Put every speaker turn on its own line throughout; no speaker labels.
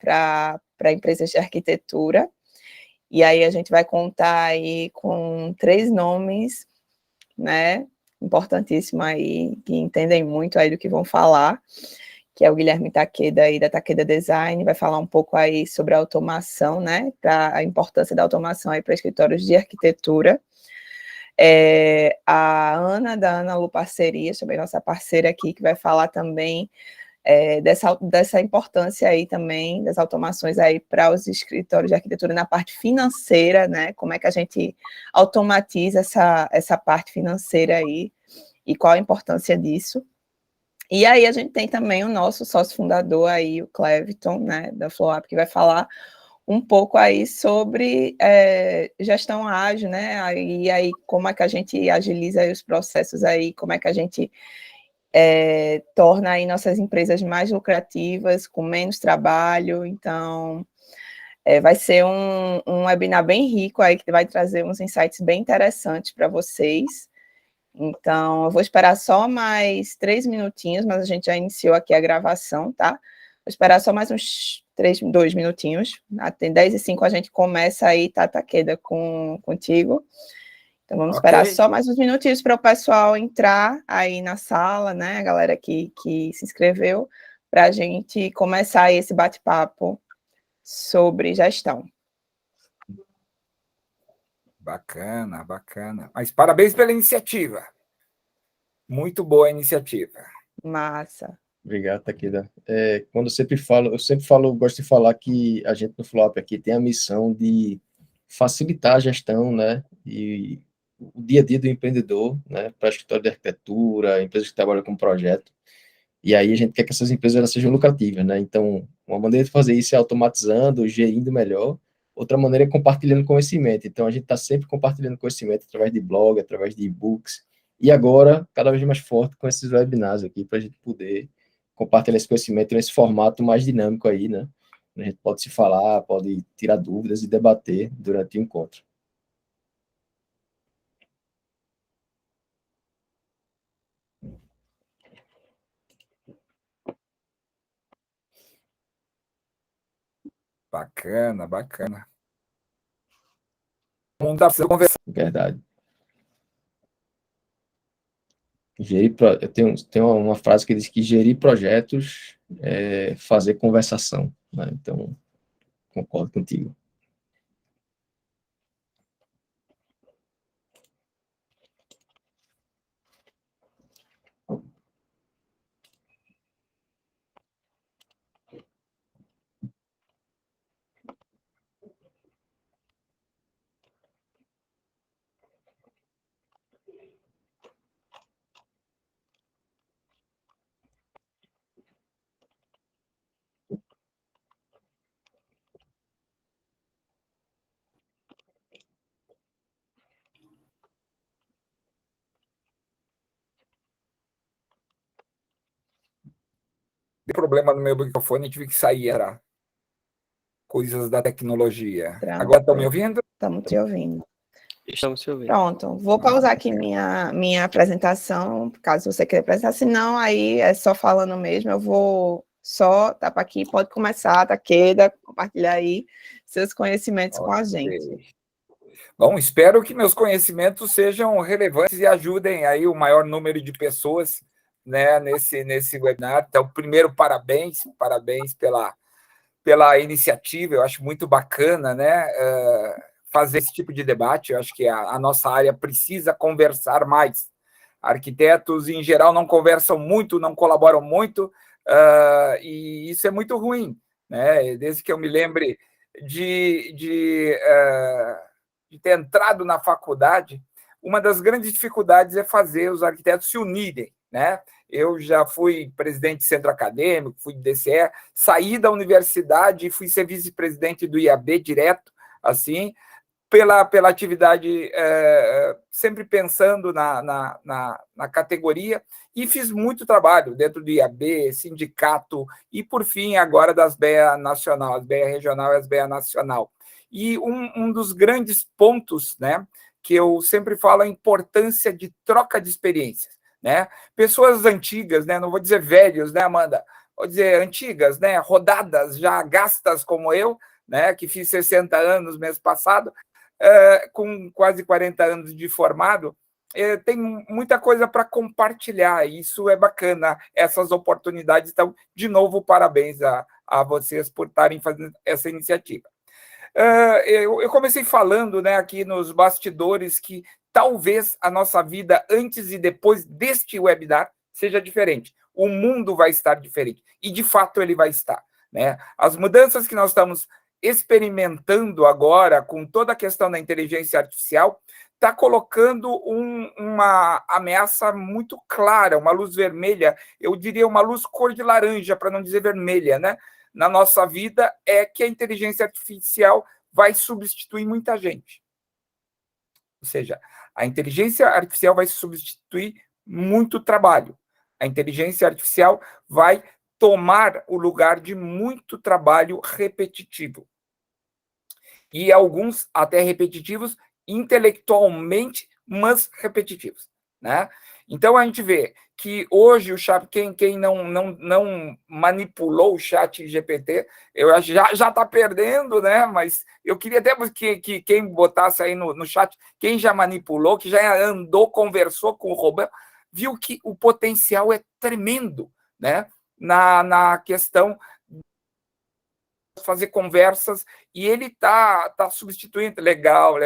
para empresas de arquitetura. E aí a gente vai contar aí com 3 nomes, né, importantíssimos aí, que entendem muito aí do que vão falar, que é o Guilherme Takeda aí da Takeda Design, vai falar um pouco aí sobre a automação, né, a importância da automação aí para escritórios de arquitetura. A Ana, da Ana Lu Parcerias, também nossa parceira aqui, que vai falar também dessa importância aí também, das automações aí para os escritórios de arquitetura na parte financeira, né, como é que a gente automatiza essa parte financeira aí, e qual a importância disso. E aí a gente tem também o nosso sócio fundador aí, o Cleviton, né, da FlowUp, que vai falar um pouco aí sobre gestão ágil, né, e aí como é que a gente agiliza aí os processos aí, como é que a gente torna aí nossas empresas mais lucrativas, com menos trabalho. Então, vai ser um webinar bem rico aí, que vai trazer uns insights bem interessantes para vocês. Então, eu vou esperar só mais 3 minutinhos, mas a gente já iniciou aqui a gravação, tá? Vou esperar só mais uns 2 minutinhos. Até 10h05 a gente começa aí, tá, Takeda, contigo. Então, vamos esperar só mais uns minutinhos para o pessoal entrar aí na sala, né? A galera que se inscreveu, para a gente começar esse bate-papo sobre gestão.
Bacana, bacana. Mas parabéns pela iniciativa. Muito boa a iniciativa.
Massa.
Obrigado, Takeda. Quando eu sempre falo, gosto de falar que a gente no FlowUp aqui tem a missão de facilitar a gestão, né? E o dia a dia do empreendedor, né? Para escritório de arquitetura, empresas que trabalham com projeto. E aí a gente quer que essas empresas elas sejam lucrativas, né? Então, uma maneira de fazer isso é automatizando, gerindo melhor. Outra maneira é compartilhando conhecimento. Então, a gente está sempre compartilhando conhecimento através de blog, através de e-books. E agora, cada vez mais forte com esses webinars aqui, para a gente poder compartilhar esse conhecimento nesse formato mais dinâmico aí, né? A gente pode se falar, pode tirar dúvidas e debater durante o encontro.
Bacana, bacana. Vamos dar para conversar.
Verdade. Eu tenho uma frase que diz que gerir projetos é fazer conversação, né? Então, concordo contigo.
Deu problema no meu microfone e tive que sair, era coisas da tecnologia.
Pronto.
Agora estão me ouvindo?
Estamos te ouvindo.
Estamos te ouvindo.
Pronto, vou pausar aqui minha apresentação, caso você queira apresentar, senão aí é só falando mesmo, eu vou só tapar aqui, pode começar, Takeda, compartilhar aí seus conhecimentos com a gente.
Bom, espero que meus conhecimentos sejam relevantes e ajudem aí o maior número de pessoas, né, nesse webinar. Então, primeiro, parabéns pela iniciativa, eu acho muito bacana, né, fazer esse tipo de debate. Eu acho que a nossa área precisa conversar mais. Arquitetos, em geral, não conversam muito, não colaboram muito, e isso é muito ruim, né? Desde que eu me lembre de ter entrado na faculdade, uma das grandes dificuldades é fazer os arquitetos se unirem, né? Eu já fui presidente de centro acadêmico, fui de DCE, saí da universidade e fui ser vice-presidente do IAB direto, assim, pela atividade, sempre pensando na categoria, e fiz muito trabalho dentro do IAB, sindicato, e, por fim, agora das BEA Nacional, as BEA Regional e as BEA Nacional. E um dos grandes pontos, né, que eu sempre falo, é a importância de troca de experiências, né? Pessoas antigas, né, não vou dizer velhos, né, Amanda? vou dizer, antigas, né, rodadas, já gastas como eu, né, que fiz 60 anos mês passado, com quase 40 anos de formado, tem muita coisa para compartilhar, e isso é bacana, essas oportunidades. Então, de novo, parabéns a vocês por estarem fazendo essa iniciativa. Eu comecei falando, né, aqui nos bastidores que talvez a nossa vida antes e depois deste webinar seja diferente. O mundo vai estar diferente, e de fato ele vai estar, né? As mudanças que nós estamos experimentando agora com toda a questão da inteligência artificial está colocando uma ameaça muito clara, uma luz vermelha, eu diria uma luz cor de laranja, para não dizer vermelha, né? Na nossa vida, é que a inteligência artificial vai substituir muita gente. Ou seja, a inteligência artificial vai substituir muito trabalho. A inteligência artificial vai tomar o lugar de muito trabalho repetitivo. E alguns até repetitivos intelectualmente, mas repetitivos, né? Então, a gente vê que hoje o chat, quem não manipulou o chat GPT, eu acho já está perdendo, né? Mas eu queria até que quem botasse aí no chat, quem já manipulou, que já andou, conversou com o Roberto, viu que o potencial é tremendo, né? Na questão de fazer conversas, e ele está substituindo, legal,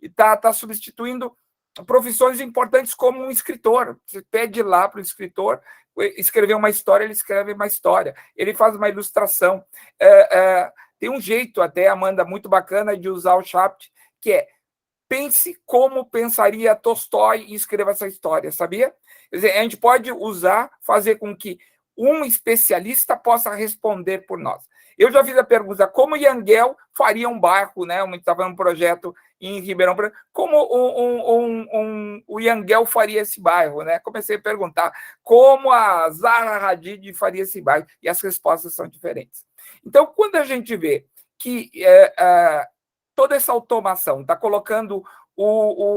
e está substituindo profissões importantes como um escritor. Você pede lá para o escritor escrever uma história, ele escreve uma história, ele faz uma ilustração. Tem um jeito até, Amanda, muito bacana de usar o chat, que é: pense como pensaria Tolstói e escreva essa história, sabia? Quer dizer, a gente pode usar, fazer com que um especialista possa responder por nós. Eu já fiz a pergunta, como Yangel faria um bairro, né? A gente estava num projeto em Ribeirão Preto, como o Yangel faria esse bairro, né? Comecei a perguntar como a Zaha Hadid faria esse bairro, e as respostas são diferentes. Então, quando a gente vê que toda essa automação está colocando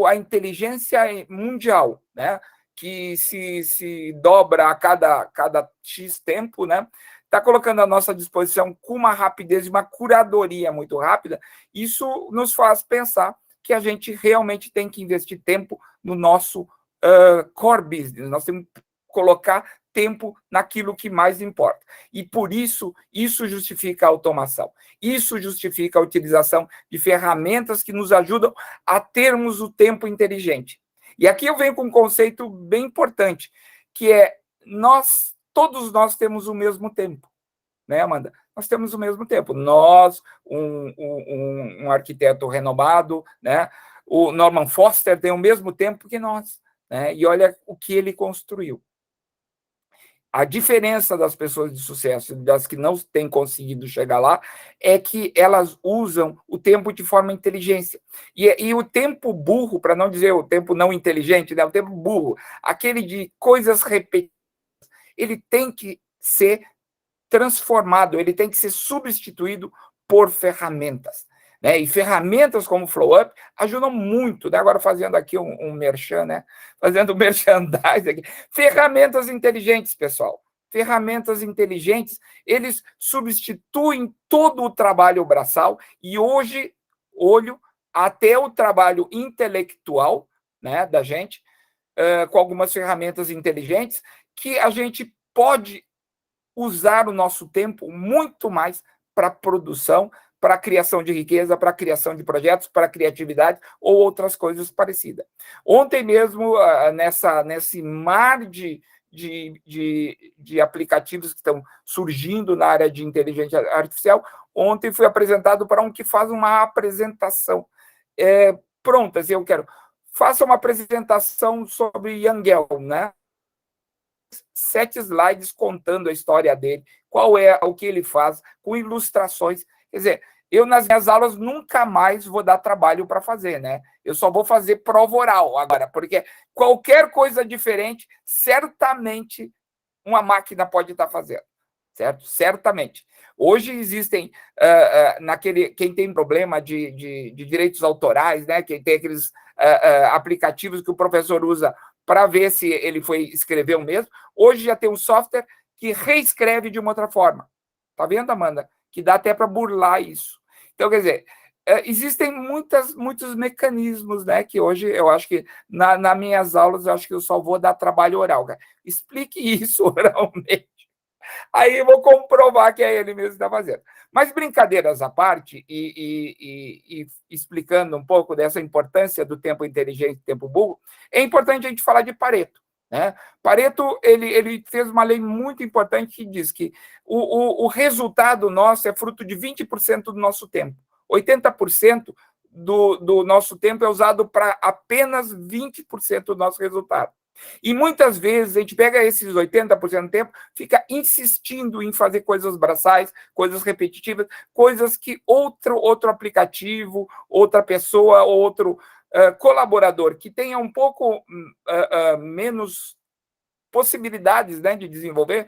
a inteligência mundial, né, que se dobra a cada X tempo, né, está colocando à nossa disposição com uma rapidez e uma curadoria muito rápida, isso nos faz pensar que a gente realmente tem que investir tempo no nosso core business, nós temos que colocar tempo naquilo que mais importa. E, por isso, isso justifica a automação. Isso justifica a utilização de ferramentas que nos ajudam a termos o tempo inteligente. E aqui eu venho com um conceito bem importante, que é todos nós temos o mesmo tempo. Né, Amanda? Nós temos o mesmo tempo. Nós, um arquiteto renomado, né? O Norman Foster tem o mesmo tempo que nós. Né? E olha o que ele construiu. A diferença das pessoas de sucesso e das que não têm conseguido chegar lá é que elas usam o tempo de forma inteligente. E o tempo burro, para não dizer o tempo não inteligente, né? O tempo burro, aquele de coisas repetidas, ele tem que ser transformado, ele tem que ser substituído por ferramentas. Né? E ferramentas como o FlowUp ajudam muito, né? Agora fazendo aqui um merchan, né? Fazendo merchandising aqui. Ferramentas inteligentes, pessoal. Ferramentas inteligentes, eles substituem todo o trabalho braçal e hoje, até o trabalho intelectual, né, da gente, com algumas ferramentas inteligentes, que a gente pode usar o nosso tempo muito mais para produção, para a criação de riqueza, para a criação de projetos, para a criatividade ou outras coisas parecidas. Ontem mesmo, nesse mar de aplicativos que estão surgindo na área de inteligência artificial, ontem fui apresentado para um que faz uma apresentação pronta. Eu quero, faça uma apresentação sobre Yangel, né? 7 slides contando a história dele, qual é o que ele faz, com ilustrações. Quer dizer, eu nas minhas aulas nunca mais vou dar trabalho para fazer, né? Eu só vou fazer prova oral agora, porque qualquer coisa diferente, certamente uma máquina pode estar fazendo, certo? Certamente. Hoje existem, quem tem problema de direitos autorais, né? Quem tem aqueles aplicativos que o professor usa para ver se ele foi escrever o mesmo. Hoje já tem um software que reescreve de uma outra forma. Tá vendo, Amanda? Que dá até para burlar isso. Então, quer dizer, existem muitos mecanismos, né, que hoje eu acho que nas minhas aulas eu acho que eu só vou dar trabalho oral, cara. Explique isso oralmente. Aí eu vou comprovar que é ele mesmo que está fazendo. Mas brincadeiras à parte, e explicando um pouco dessa importância do tempo inteligente e tempo burro, é importante a gente falar de Pareto. Né? Pareto ele fez uma lei muito importante que diz que o resultado nosso é fruto de 20% do nosso tempo. 80% do nosso tempo é usado para apenas 20% do nosso resultado. E muitas vezes a gente pega esses 80% do tempo, fica insistindo em fazer coisas braçais, coisas repetitivas, coisas que outro aplicativo, outra pessoa, outro colaborador que tenha um pouco menos possibilidades, né, de desenvolver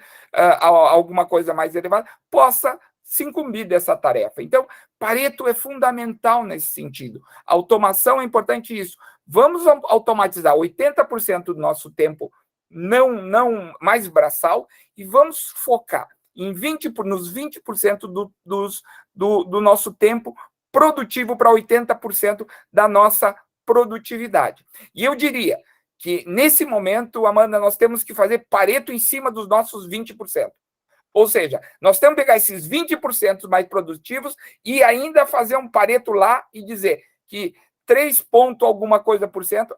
alguma coisa mais elevada, possa se incumbir dessa tarefa. Então, Pareto é fundamental nesse sentido. A automação é importante isso. Vamos automatizar 80% do nosso tempo não mais braçal e vamos focar nos 20% do nosso tempo produtivo para 80% da nossa produtividade. E eu diria que, nesse momento, Amanda, nós temos que fazer Pareto em cima dos nossos 20%. Ou seja, nós temos que pegar esses 20% mais produtivos e ainda fazer um Pareto lá e dizer que 3 ponto alguma coisa por cento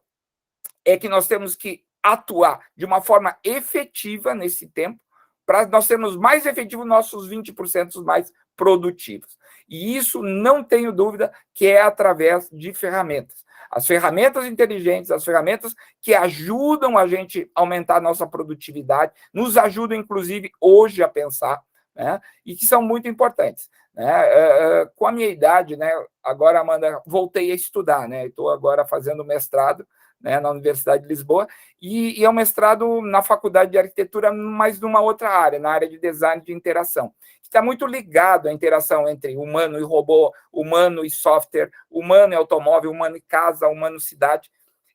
é que nós temos que atuar de uma forma efetiva nesse tempo para nós sermos mais efetivos nossos 20% mais produtivos. E isso, não tenho dúvida, que é através de ferramentas. As ferramentas inteligentes, as ferramentas que ajudam a gente a aumentar a nossa produtividade, nos ajudam, inclusive, hoje a pensar, né? E que são muito importantes. Né? Com a minha idade, né? Agora, Amanda, voltei a estudar, né? Estou agora fazendo mestrado, né, na Universidade de Lisboa, e é um mestrado na Faculdade de Arquitetura, mas numa outra área, na área de design de interação. Está muito ligado à interação entre humano e robô, humano e software, humano e automóvel, humano e casa, humano e cidade,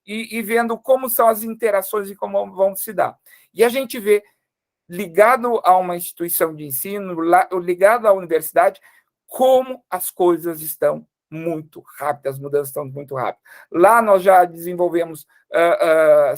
e vendo como são as interações e como vão se dar. E a gente vê, ligado a uma instituição de ensino, ligado à universidade, como as coisas estão muito rápidas, as mudanças estão muito rápidas. Lá nós já desenvolvemos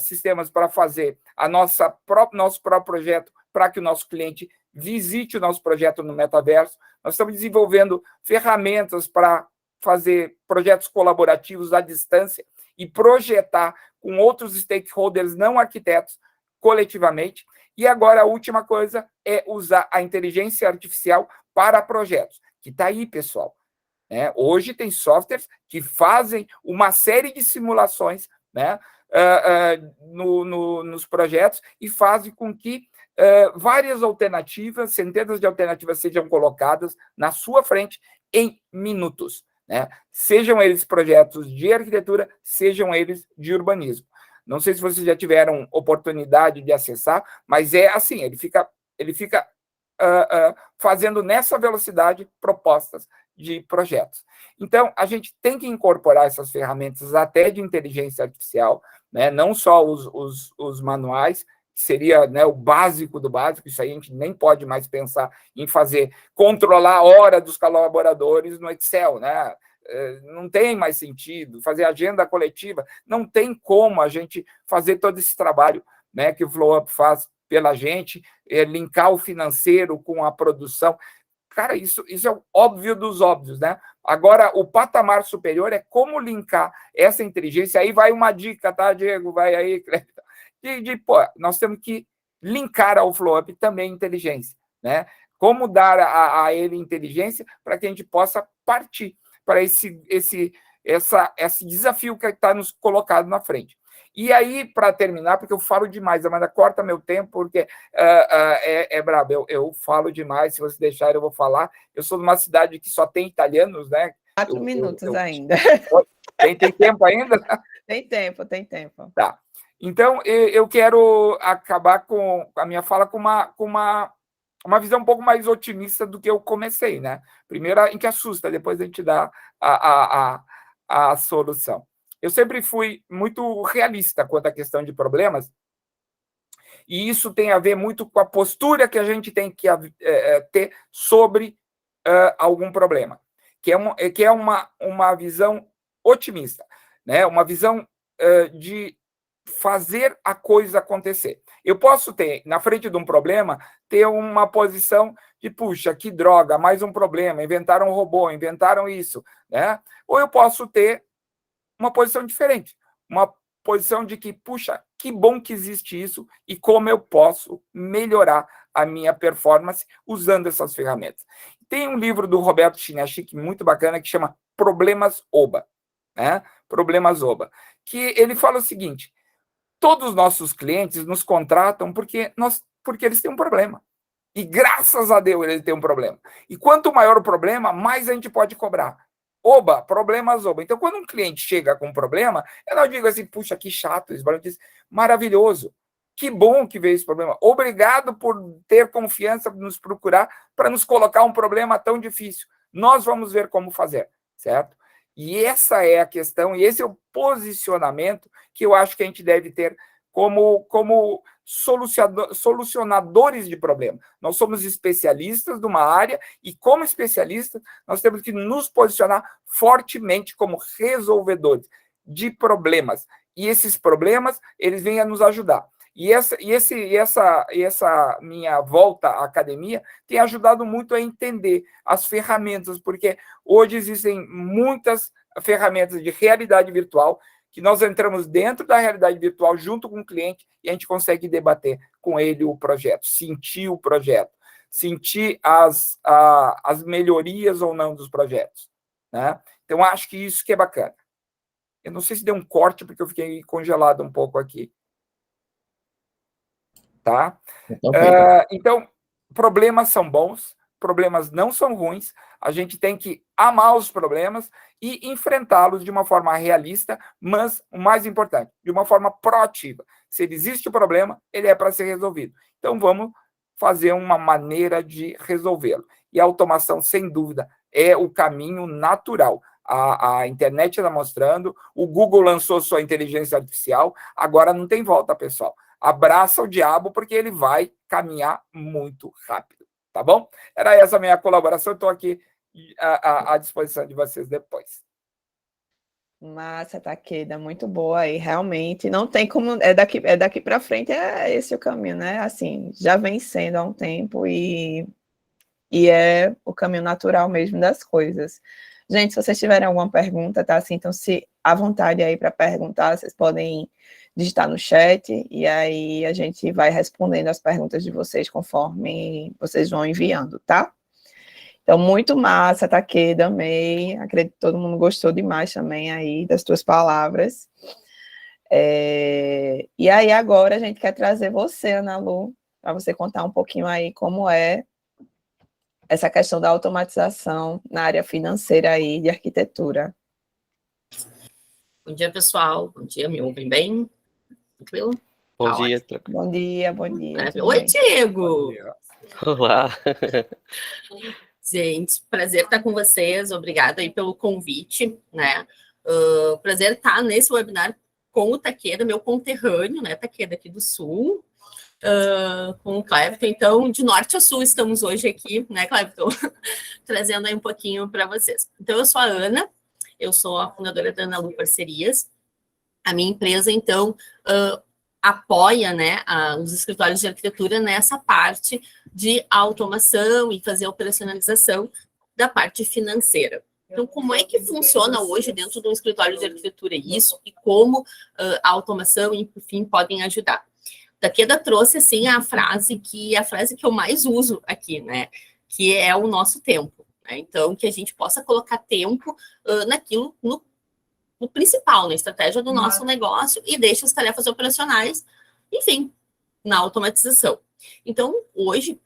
sistemas para fazer nosso próprio projeto, para que o nosso cliente visite o nosso projeto no metaverso. Nós estamos desenvolvendo ferramentas para fazer projetos colaborativos à distância e projetar com outros stakeholders não arquitetos coletivamente. E agora a última coisa é usar a inteligência artificial para projetos, que está aí, pessoal. Hoje tem softwares que fazem uma série de simulações, né, nos projetos e fazem com que várias alternativas, centenas de alternativas sejam colocadas na sua frente em minutos. Né? Sejam eles projetos de arquitetura, sejam eles de urbanismo. Não sei se vocês já tiveram oportunidade de acessar, mas é assim, ele fica fazendo nessa velocidade propostas de projetos. Então, a gente tem que incorporar essas ferramentas até de inteligência artificial, né? Não só os manuais, que seria, né, o básico do básico, isso aí a gente nem pode mais pensar em controlar a hora dos colaboradores no Excel, né? Não tem mais sentido fazer agenda coletiva, não tem como a gente fazer todo esse trabalho, né, que o FlowUp faz pela gente, linkar o financeiro com a produção. Cara, isso é o óbvio dos óbvios, né? Agora, o patamar superior é como linkar essa inteligência. Aí vai uma dica, tá, Diego? Vai aí, pô, nós temos que linkar ao FlowUp também inteligência, né? Como dar a ele inteligência para que a gente possa partir para esse desafio que está nos colocado na frente. E aí, para terminar, porque eu falo demais, Amanda, corta meu tempo, porque é brabo, eu falo demais, se vocês deixarem eu vou falar. Eu sou de uma cidade que só tem italianos, né?
4 minutos ainda.
Tem tempo ainda?
Tem tempo.
Tá. Então, eu quero acabar com a minha fala com uma visão um pouco mais otimista do que eu comecei, né? Primeiro, em que assusta, depois a gente dá a solução. Eu sempre fui muito realista quanto à questão de problemas E isso tem a ver muito com a postura que a gente tem que ter sobre algum problema, que é uma visão otimista, né? Uma visão de fazer a coisa acontecer. Eu posso ter, na frente de um problema, ter uma posição de, puxa, que droga, mais um problema, inventaram um robô, inventaram isso, né? Ou eu posso ter uma posição diferente, uma posição de que, puxa, que bom que existe isso e como eu posso melhorar a minha performance usando essas ferramentas. Tem um livro do Roberto Chinachique muito bacana que chama Problemas Oba, né? Problemas Oba, que ele fala o seguinte: todos os nossos clientes nos contratam porque eles têm um problema. E graças a Deus eles têm um problema. E quanto maior o problema, mais a gente pode cobrar. Oba, problemas oba. Então, quando um cliente chega com um problema, eu não digo assim, puxa, que chato isso. Eu digo, maravilhoso. Que bom que veio esse problema. Obrigado por ter confiança, nos procurar, para nos colocar um problema tão difícil. Nós vamos ver como fazer, certo? E essa é a questão, e esse é o posicionamento que eu acho que a gente deve ter como solucionadores de problema. Nós somos especialistas de uma área e, como especialistas, nós temos que nos posicionar fortemente como resolvedores de problemas. E esses problemas, eles vêm a nos ajudar. E essa minha volta à academia tem ajudado muito a entender as ferramentas, porque hoje existem muitas ferramentas de realidade virtual que nós entramos dentro da realidade virtual junto com o cliente e a gente consegue debater com ele o projeto, sentir o projeto, sentir as melhorias ou não dos projetos, né? Então, acho que isso que é bacana. Eu não sei se deu um corte, porque eu fiquei congelado um pouco aqui. Tá? Então, problemas são bons, problemas não são ruins, a gente tem que amar os problemas e enfrentá-los de uma forma realista, mas, o mais importante, de uma forma proativa. Se existe o problema, ele é para ser resolvido. Então, vamos fazer uma maneira de resolvê-lo. E a automação, sem dúvida, é o caminho natural. A internet está mostrando, o Google lançou sua inteligência artificial, agora não tem volta, pessoal. Abraça o diabo, porque ele vai caminhar muito rápido, tá bom? Era essa a minha colaboração, estou aqui à disposição de vocês depois.
Massa, Takeda, muito boa aí, realmente, não tem como, é daqui para frente, é esse o caminho, né? Assim, já vem sendo há um tempo e é o caminho natural mesmo das coisas. Gente, se vocês tiverem alguma pergunta, tá? Assim, então, se à vontade aí para perguntar, vocês podem digitar no chat e aí a gente vai respondendo as perguntas de vocês conforme vocês vão enviando, tá? Então, muito massa, Takeda, amei. Acredito que todo mundo gostou demais também aí das tuas palavras. E aí, agora, a gente quer trazer você, Ana Lu, para você contar um pouquinho aí como é essa questão da automatização na área financeira aí de arquitetura.
Bom dia, pessoal. Bom dia, me ouvem bem? Tranquilo?
Bom dia.
Bom dia, bom dia.
Oi, Diego!
Olá!
Gente, prazer estar com vocês, obrigada aí pelo convite, né? Prazer estar nesse webinar com o Takeda, meu conterrâneo, né? Takeda aqui do Sul, com o Clevton. Então, de norte a sul estamos hoje aqui, né, Clevton? Trazendo aí um pouquinho para vocês. Então, eu sou a Ana, eu sou a fundadora da Ana Lu Parcerias. A minha empresa, então, apoia, né, os escritórios de arquitetura nessa parte de automação e fazer a operacionalização da parte financeira. Então, como é que funciona hoje dentro de um escritório de arquitetura isso e como a automação e, enfim, podem ajudar? Takeda trouxe, assim, a frase que eu mais uso aqui, né, que é o nosso tempo. Né? Então, que a gente possa colocar tempo naquilo, no principal, na estratégia do nosso negócio e deixa as tarefas operacionais, enfim, na automatização. Então, hoje,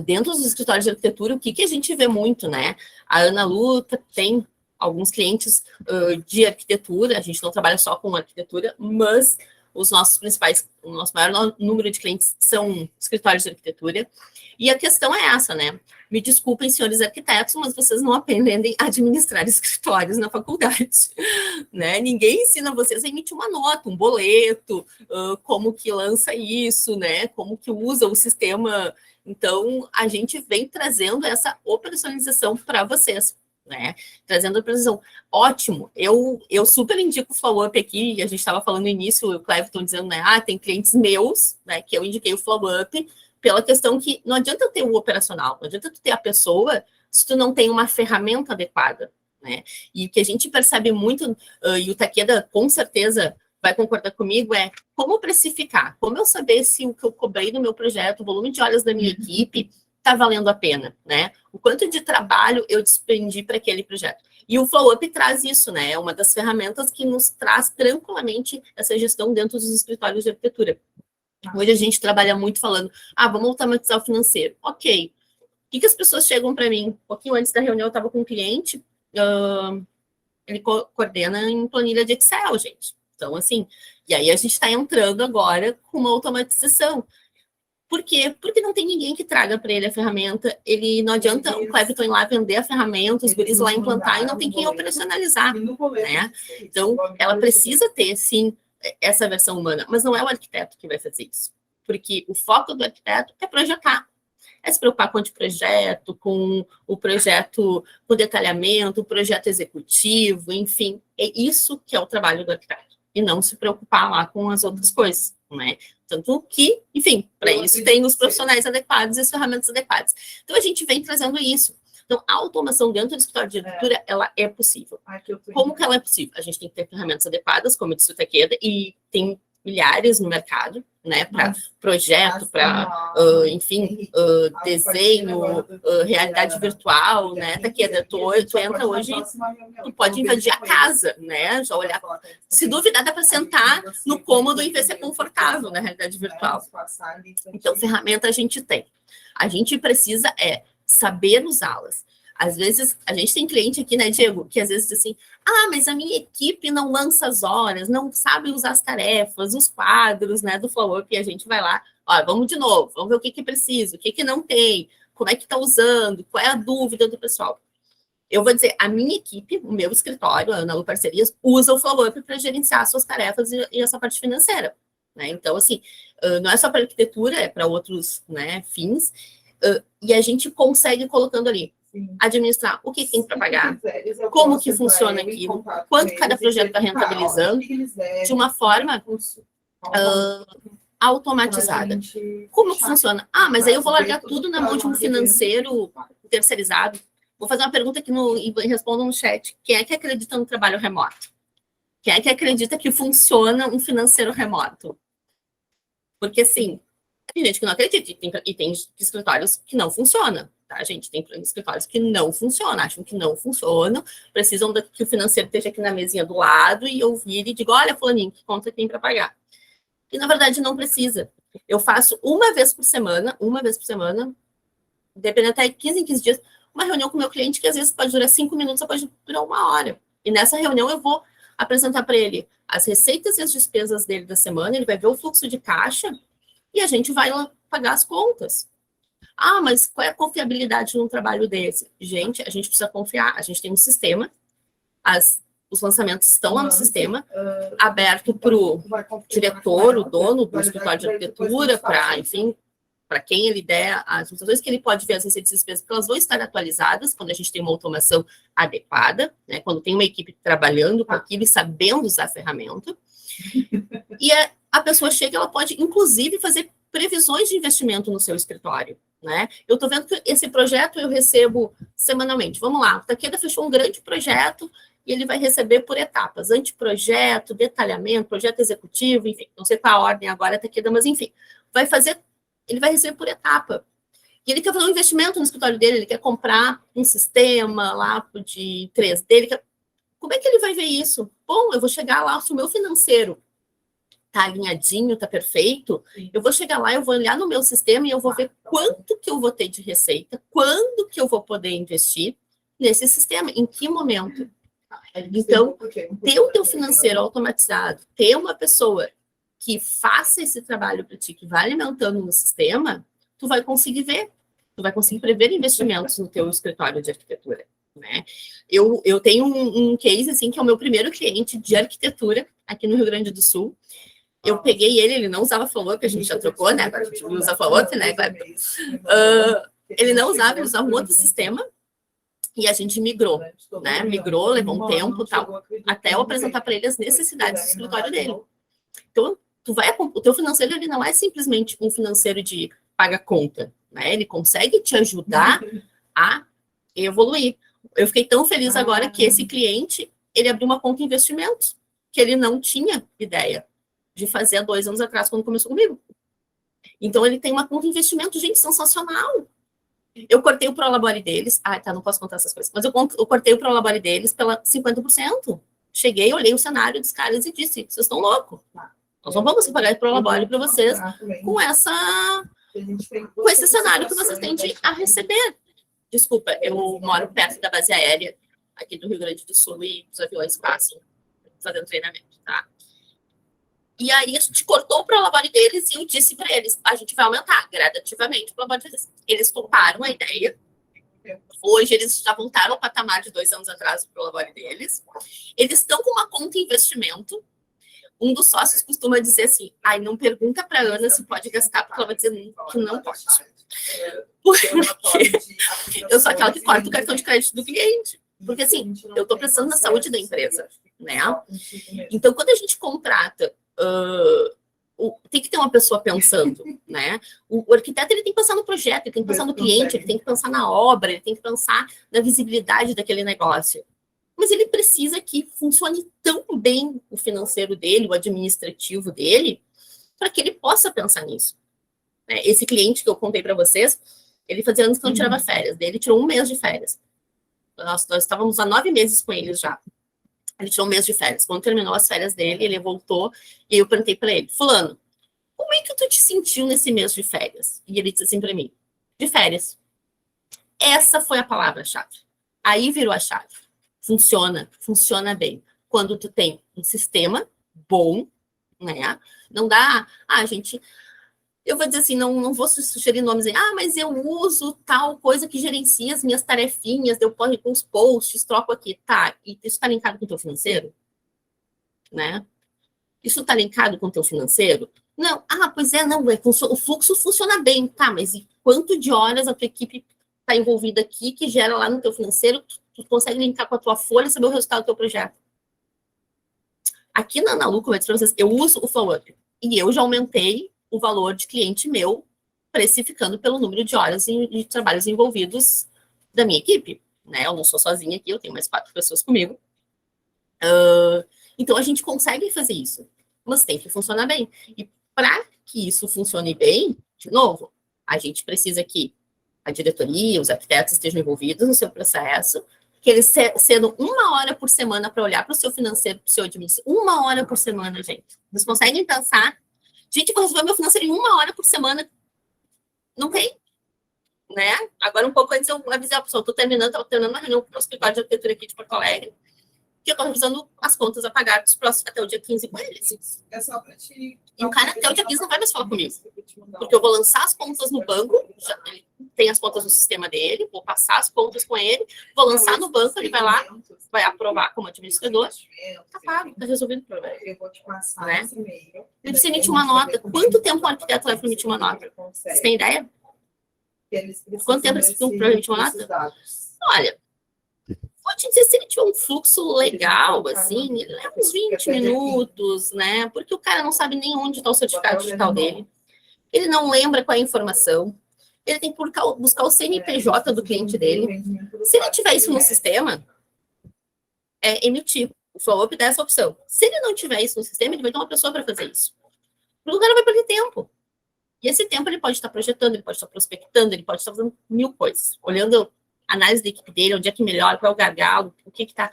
dentro dos escritórios de arquitetura, o que a gente vê muito, né? A Ana Lu tem alguns clientes de arquitetura, a gente não trabalha só com arquitetura, mas o nosso maior número de clientes são escritórios de arquitetura. E a questão é essa, né? Me desculpem, senhores arquitetos, mas vocês não aprendem a administrar escritórios na faculdade, né? Ninguém ensina vocês a emitir uma nota, um boleto, como que lança isso, né? Como que usa o sistema. Então, a gente vem trazendo essa operacionalização para vocês, né? Trazendo a operação. Ótimo, eu super indico o Flow Up aqui, a gente estava falando no início, o Cleverton dizendo, né? Tem clientes meus, né? Que eu indiquei o Flow Up, pela questão que não adianta eu ter o operacional, não adianta tu ter a pessoa se tu não tem uma ferramenta adequada, né? E o que a gente percebe muito, e o Takeda com certeza vai concordar comigo, é como precificar, como eu saber se o que eu cobrei no meu projeto, o volume de horas da minha equipe, está valendo a pena, né? O quanto de trabalho eu despendi para aquele projeto. E o Flow Up traz isso, né? É uma das ferramentas que nos traz tranquilamente essa gestão dentro dos escritórios de arquitetura. Hoje a gente trabalha muito falando, vamos automatizar o financeiro. Ok. O que as pessoas chegam para mim? Um pouquinho antes da reunião eu estava com um cliente, ele coordena em planilha de Excel, gente. Então, assim, e aí a gente está entrando agora com uma automatização. Por quê? Porque não tem ninguém que traga para ele a ferramenta, ele não adianta o Cleverton ir lá vender a ferramenta, os guris lá implantar e não tem quem operacionalizar, né? Então, ela precisa ter, sim, essa versão humana, mas não é o arquiteto que vai fazer isso, porque o foco do arquiteto é projetar, é se preocupar com o projeto, com o projeto, com o detalhamento, o projeto executivo, enfim, é isso que é o trabalho do arquiteto, e não se preocupar lá com as outras coisas, né? Tanto que, enfim, para isso tem os profissionais adequados e as ferramentas adequadas. Então, a gente vem trazendo isso. Então, a automação dentro do escritório de arquitetura, ela é possível. Como que ela é possível? A gente tem que ter ferramentas adequadas, como eu disse o Takeda, e tem milhares no mercado, né, para projeto, para, enfim, desenho, realidade virtual, né, Takeda, tu entra hoje, tu pode invadir a casa, né, já olhar, se duvidar dá para sentar no cômodo e ver se é confortável na realidade virtual. Então, ferramenta a gente tem. A gente precisa saber usá-las. Às vezes, a gente tem cliente aqui, né, Diego, que às vezes diz assim, mas a minha equipe não lança as horas, não sabe usar as tarefas, os quadros, né, do Flow Up, e a gente vai lá, vamos de novo, vamos ver o que precisa, o que não tem, como é que está usando, qual é a dúvida do pessoal. Eu vou dizer, a minha equipe, o meu escritório, a Ana Lu Parcerias, usa o Flow Up para gerenciar suas tarefas e essa parte financeira, né, então, assim, não é só para arquitetura, é para outros, né, fins, e a gente consegue colocando ali, administrar o que tem para pagar, como que funciona aquilo, quanto cada projeto está rentabilizando, de uma forma automatizada. Como que funciona? Mas aí eu vou largar tudo na mão de um financeiro terceirizado. Vou fazer uma pergunta aqui e respondo no chat. Quem é que acredita no trabalho remoto? Quem é que acredita que funciona um financeiro remoto? Porque, assim, tem gente que não acredita e tem escritórios que não funcionam. Tá, gente? Tem escritórios que não funcionam, acham que não funcionam, precisam que o financeiro esteja aqui na mesinha do lado e eu vire e digo, olha, fulaninho, que conta tem para pagar. E, na verdade, não precisa. Eu faço uma vez por semana, dependendo até 15 em 15 dias, uma reunião com o meu cliente que às vezes pode durar 5 minutos ou pode durar 1 hora. E nessa reunião eu vou apresentar para ele as receitas e as despesas dele da semana, ele vai ver o fluxo de caixa e a gente vai lá pagar as contas. Mas qual é a confiabilidade num trabalho desse? Gente, a gente precisa confiar. A gente tem um sistema, os lançamentos estão lá no sistema, aberto para o diretor, o dono do escritório de arquitetura, para, enfim, para quem ele der as informações, que ele pode ver as receitas e despesas, porque elas vão estar atualizadas quando a gente tem uma automação adequada, né? Quando tem uma equipe trabalhando com aquilo e sabendo usar a ferramenta. E a pessoa chega, ela pode, inclusive, fazer previsões de investimento no seu escritório, né? Eu estou vendo que esse projeto eu recebo semanalmente. Vamos lá, o Takeda fechou um grande projeto e ele vai receber por etapas, anteprojeto, detalhamento, projeto executivo, enfim, não sei qual a ordem agora, Takeda, mas enfim, ele vai receber por etapa. E ele quer fazer um investimento no escritório dele, ele quer comprar um sistema lá de 3D, como é que ele vai ver isso? Bom, eu vou chegar lá, se o meu financeiro tá alinhadinho, tá perfeito, eu vou chegar lá, eu vou olhar no meu sistema e eu vou ver quanto que eu vou ter de receita, quando que eu vou poder investir nesse sistema, em que momento. Então, ter o teu financeiro automatizado, ter uma pessoa que faça esse trabalho para ti, que vai alimentando no sistema, tu vai conseguir ver. tu vai conseguir prever investimentos no teu escritório de arquitetura, né? Eu tenho um case, assim, que é o meu primeiro cliente de arquitetura aqui no Rio Grande do Sul. Eu peguei ele não usava Flowup, a gente já trocou, né? Agora a gente usa Flowup, né? Ele não usava, ele usava um outro sistema e a gente migrou, né? Migrou, levou um tempo, tal, até eu apresentar para ele as necessidades do escritório dele. Então, o teu financeiro, ele não é simplesmente um financeiro de paga conta, né? Ele consegue te ajudar a evoluir. Eu fiquei tão feliz agora que esse cliente, ele abriu uma conta de investimentos, que ele não tinha ideia de fazer há 2 anos atrás, quando começou comigo. Então, ele tem uma conta de investimento, gente, sensacional. Eu cortei o Prolabore deles. Não posso contar essas coisas. Mas eu cortei o Prolabore deles pela 50%. Cheguei, olhei o cenário dos caras e disse, vocês estão loucos. Nós não vamos pagar o Prolabore para vocês com esse cenário que vocês tendem a receber. Desculpa, eu moro perto da base aérea, aqui do Rio Grande do Sul, e os aviões passam fazendo treinamento, tá? E aí a gente cortou o Prolabore deles e eu disse para eles, a gente vai aumentar gradativamente o Prolabore deles. Eles toparam a ideia. Hoje eles já voltaram ao patamar de 2 anos atrás do Prolabore deles. Eles estão com uma conta em investimento. Um dos sócios costuma dizer assim, não pergunta para a Ana se pode gastar, porque ela vai dizer que não pode. Porque eu sou aquela que corta o cartão de crédito do cliente. Porque, assim, eu estou pensando na saúde da empresa, né? Então, quando a gente contrata, tem que ter uma pessoa pensando, né? O arquiteto, ele tem que pensar no projeto, ele tem que pensar no cliente, ele tem que pensar na obra, ele tem que pensar na visibilidade daquele negócio. Mas ele precisa que funcione tão bem o financeiro dele, o administrativo dele, para que ele possa pensar nisso. Esse cliente que eu contei para vocês, ele fazia anos que não tirava férias, daí ele tirou 1 mês de férias. Nós estávamos há 9 meses com eles já. Ele tirou 1 mês de férias. Quando terminou as férias dele, ele voltou e eu perguntei para ele, fulano, como é que tu te sentiu nesse mês de férias? E ele disse assim para mim, de férias. Essa foi a palavra-chave. Aí virou a chave. Funciona bem. Quando tu tem um sistema bom, né? Não dá, gente... Eu vou dizer assim, não vou sugerir nomes aí. Mas eu uso tal coisa que gerencia as minhas tarefinhas, eu posso ir com os posts, troco aqui. Tá, e isso está linkado com o teu financeiro? Né? Isso está linkado com o teu financeiro? Não. Pois é, não. O fluxo funciona bem. Tá, mas e quanto de horas a tua equipe está envolvida aqui, que gera lá no teu financeiro, tu consegue linkar com a tua folha e saber o resultado do teu projeto? Aqui na Analu, como eu disse para vocês, eu uso o Flowup. E eu já aumentei o valor de cliente meu, precificando pelo número de horas de trabalhos envolvidos da minha equipe, né? Eu não sou sozinha aqui, eu tenho mais 4 pessoas comigo. Então, a gente consegue fazer isso, mas tem que funcionar bem. E para que isso funcione bem, de novo, a gente precisa que a diretoria, os arquitetos estejam envolvidos no seu processo, que eles sendo 1 hora por semana para olhar para o seu financeiro, para o seu administrador, 1 hora por semana, gente. Vocês conseguem pensar? Gente, vou resolver meu financeiro em 1 hora por semana. Não tem, né? Agora, um pouco antes, eu avisei a pessoa, estou terminando uma reunião com o escritório de arquitetura aqui de Porto Alegre, que eu estou revisando as contas a pagar dos próximos, até o dia 15 com eles. E o cara, até o dia 15, não vai mais falar comigo. Porque eu vou lançar as contas no banco, ele tem as contas no sistema dele, vou passar as contas com ele, vou lançar no banco, ele vai lá, vai aprovar como administrador, tá pago, tá resolvido o problema. Né? Ele precisa emitir uma nota. Quanto tempo o arquiteto leva para emitir uma nota? Vocês têm ideia? Quanto tempo eles precisam para emitir uma nota? Olha, vou te dizer, se ele tiver um fluxo legal, assim, ele leva uns 20 minutos, né? Porque o cara não sabe nem onde está o certificado digital dele. Ele não lembra qual é a informação. Ele tem que buscar o CNPJ do cliente dele. Se ele tiver isso no sistema, é emitir. O Flowup dá essa opção. Se ele não tiver isso no sistema, ele vai ter uma pessoa para fazer isso. O cara vai perder tempo. E esse tempo ele pode estar projetando, ele pode estar prospectando, ele pode estar fazendo 1000 coisas. Olhando a análise da equipe dele, onde é que melhora, qual é o gargalo, o que tá.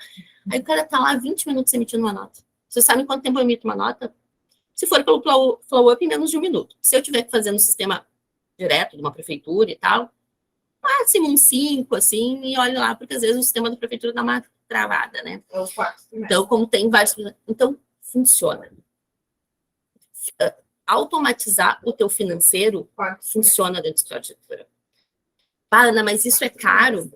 Aí o cara tá lá 20 minutos emitindo uma nota. Vocês sabem quanto tempo eu emito uma nota? Se for pelo Flowup, em menos de 1 minuto. Se eu tiver que fazer no sistema direto de uma prefeitura e tal, máximo uns 5, assim, e olha lá, porque às vezes o sistema da prefeitura dá uma travada, né? Então, como tem vários... Então, funciona. Automatizar o teu financeiro funciona dentro do escritório de arquitetura. Ana, mas isso é caro?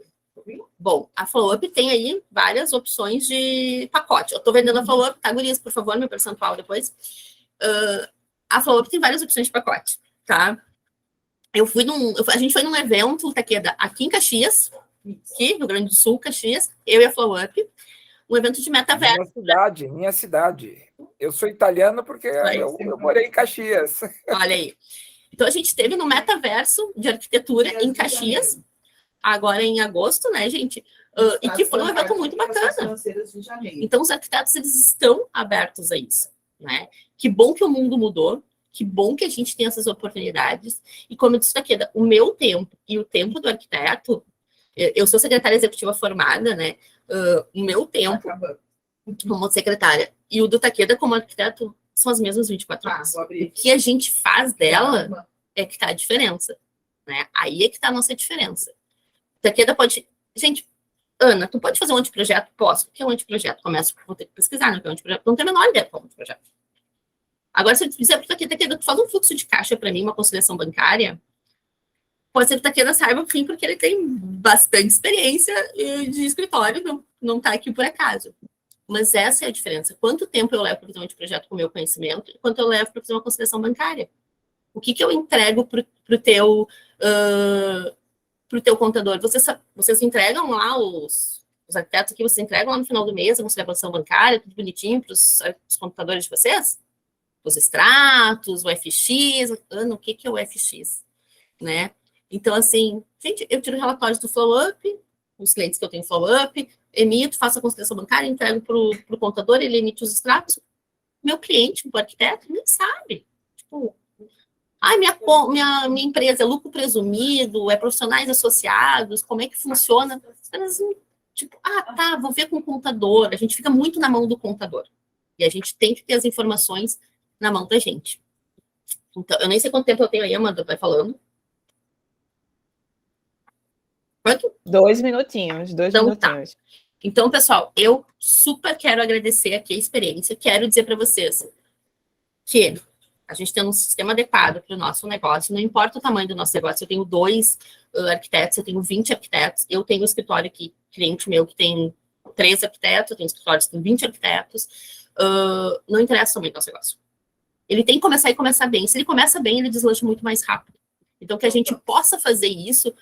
Bom, a Flow Up tem aí várias opções de pacote. Eu estou vendendo a Flow Up, tá, gurias? Por favor, meu percentual depois. A Flow Up tem várias opções de pacote, tá? A gente foi num evento, Takeda, aqui em Caxias, aqui, Rio Grande do Sul, Caxias, eu e a Flow Up, um evento de metaverso.
Minha cidade. Eu sou italiano porque eu morei em Caxias.
Olha aí. Então, a gente esteve no metaverso de arquitetura em Caxias, agora em agosto, né, gente? E que foi um evento muito bacana. Então, os arquitetos, eles estão abertos a isso, né? Que bom que o mundo mudou, que bom que a gente tem essas oportunidades. E como eu disse aqui, o meu tempo e o tempo do arquiteto, eu sou secretária executiva formada, né? O meu tempo como secretária e o do Takeda como arquiteto são as mesmas 24 horas. O que a gente faz dela é que tá a diferença, né? Aí é que tá a nossa diferença. O Takeda pode... Gente, Ana, tu pode fazer um anteprojeto? Posso. O que é um anteprojeto? Vou ter que pesquisar, né? O que é um anteprojeto? Não tenho a menor ideia do que é um anteprojeto. Agora, se eu dizer para o Takeda, tu faz um fluxo de caixa para mim, uma conciliação bancária, pode ser que o Takeda saiba, sim, porque ele tem bastante experiência de escritório, não está aqui por acaso. Mas essa é a diferença. Quanto tempo eu levo para fazer um anteprojeto com o meu conhecimento e quanto eu levo para fazer uma conciliação bancária? O que eu entrego para o teu contador? Vocês entregam lá os arquitetos aqui, vocês entregam lá no final do mês a conciliação bancária, tudo bonitinho para os contadores de vocês? Os extratos, o FX, Ana, o que é o FX? Né? Então, assim, gente, eu tiro relatórios do follow-up, os clientes que eu tenho follow-up, emito, faço a conciliação bancária, entrego para o contador, ele emite os extratos. Meu cliente, o arquiteto, nem sabe. Tipo, minha empresa é lucro presumido, é profissionais associados, como é que funciona? Tipo, tá, vou ver com o contador. A gente fica muito na mão do contador. E a gente tem que ter as informações na mão da gente. Então, eu nem sei quanto tempo eu tenho aí, Amanda, vai falando. Quanto?
2 minutinhos,
então,
minutinhos.
Tá. Então, pessoal, eu super quero agradecer aqui a experiência. Quero dizer para vocês que a gente tem um sistema adequado para o nosso negócio, não importa o tamanho do nosso negócio. Eu tenho 2 arquitetos, eu tenho 20 arquitetos, eu tenho um escritório aqui, cliente meu, que tem 3 arquitetos, eu tenho escritórios que tem 20 arquitetos. Não interessa o tamanho do nosso negócio. Ele tem que começar bem. Se ele começa bem, ele deslancha muito mais rápido. Então, que a gente possa fazer isso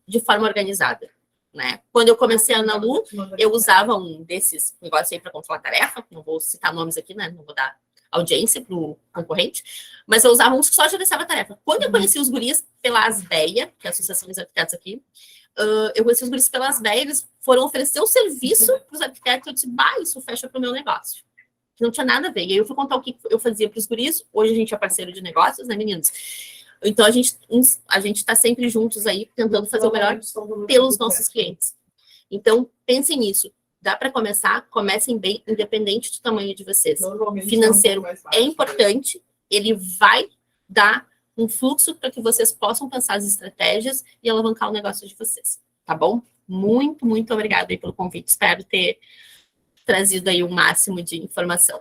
de forma organizada, né? Quando eu comecei a Analu, eu usava um desses negócios aí para controlar tarefa, não vou citar nomes aqui, né? Não vou dar audiência para o concorrente, mas eu usava uns que só gerenciava a tarefa. Quando eu conheci os guris pela Asbeia, que é a Associação dos Arquitetos aqui, eu conheci os guris pela Asbeia, eles foram oferecer o serviço para os arquitetos, eu disse, isso fecha para o meu negócio. Não tinha nada a ver. E aí eu fui contar o que eu fazia para os guris. Hoje a gente é parceiro de negócios, né, meninos? Então, a gente está sempre juntos aí, tentando fazer o melhor pelos nossos clientes. Então, pensem nisso. Dá para começar? Comecem bem, independente do tamanho de vocês. Financeiro é importante, ele vai dar um fluxo para que vocês possam pensar as estratégias e alavancar o negócio de vocês. Tá bom? Muito, muito obrigada aí pelo convite. Espero ter trazido aí o máximo de informação.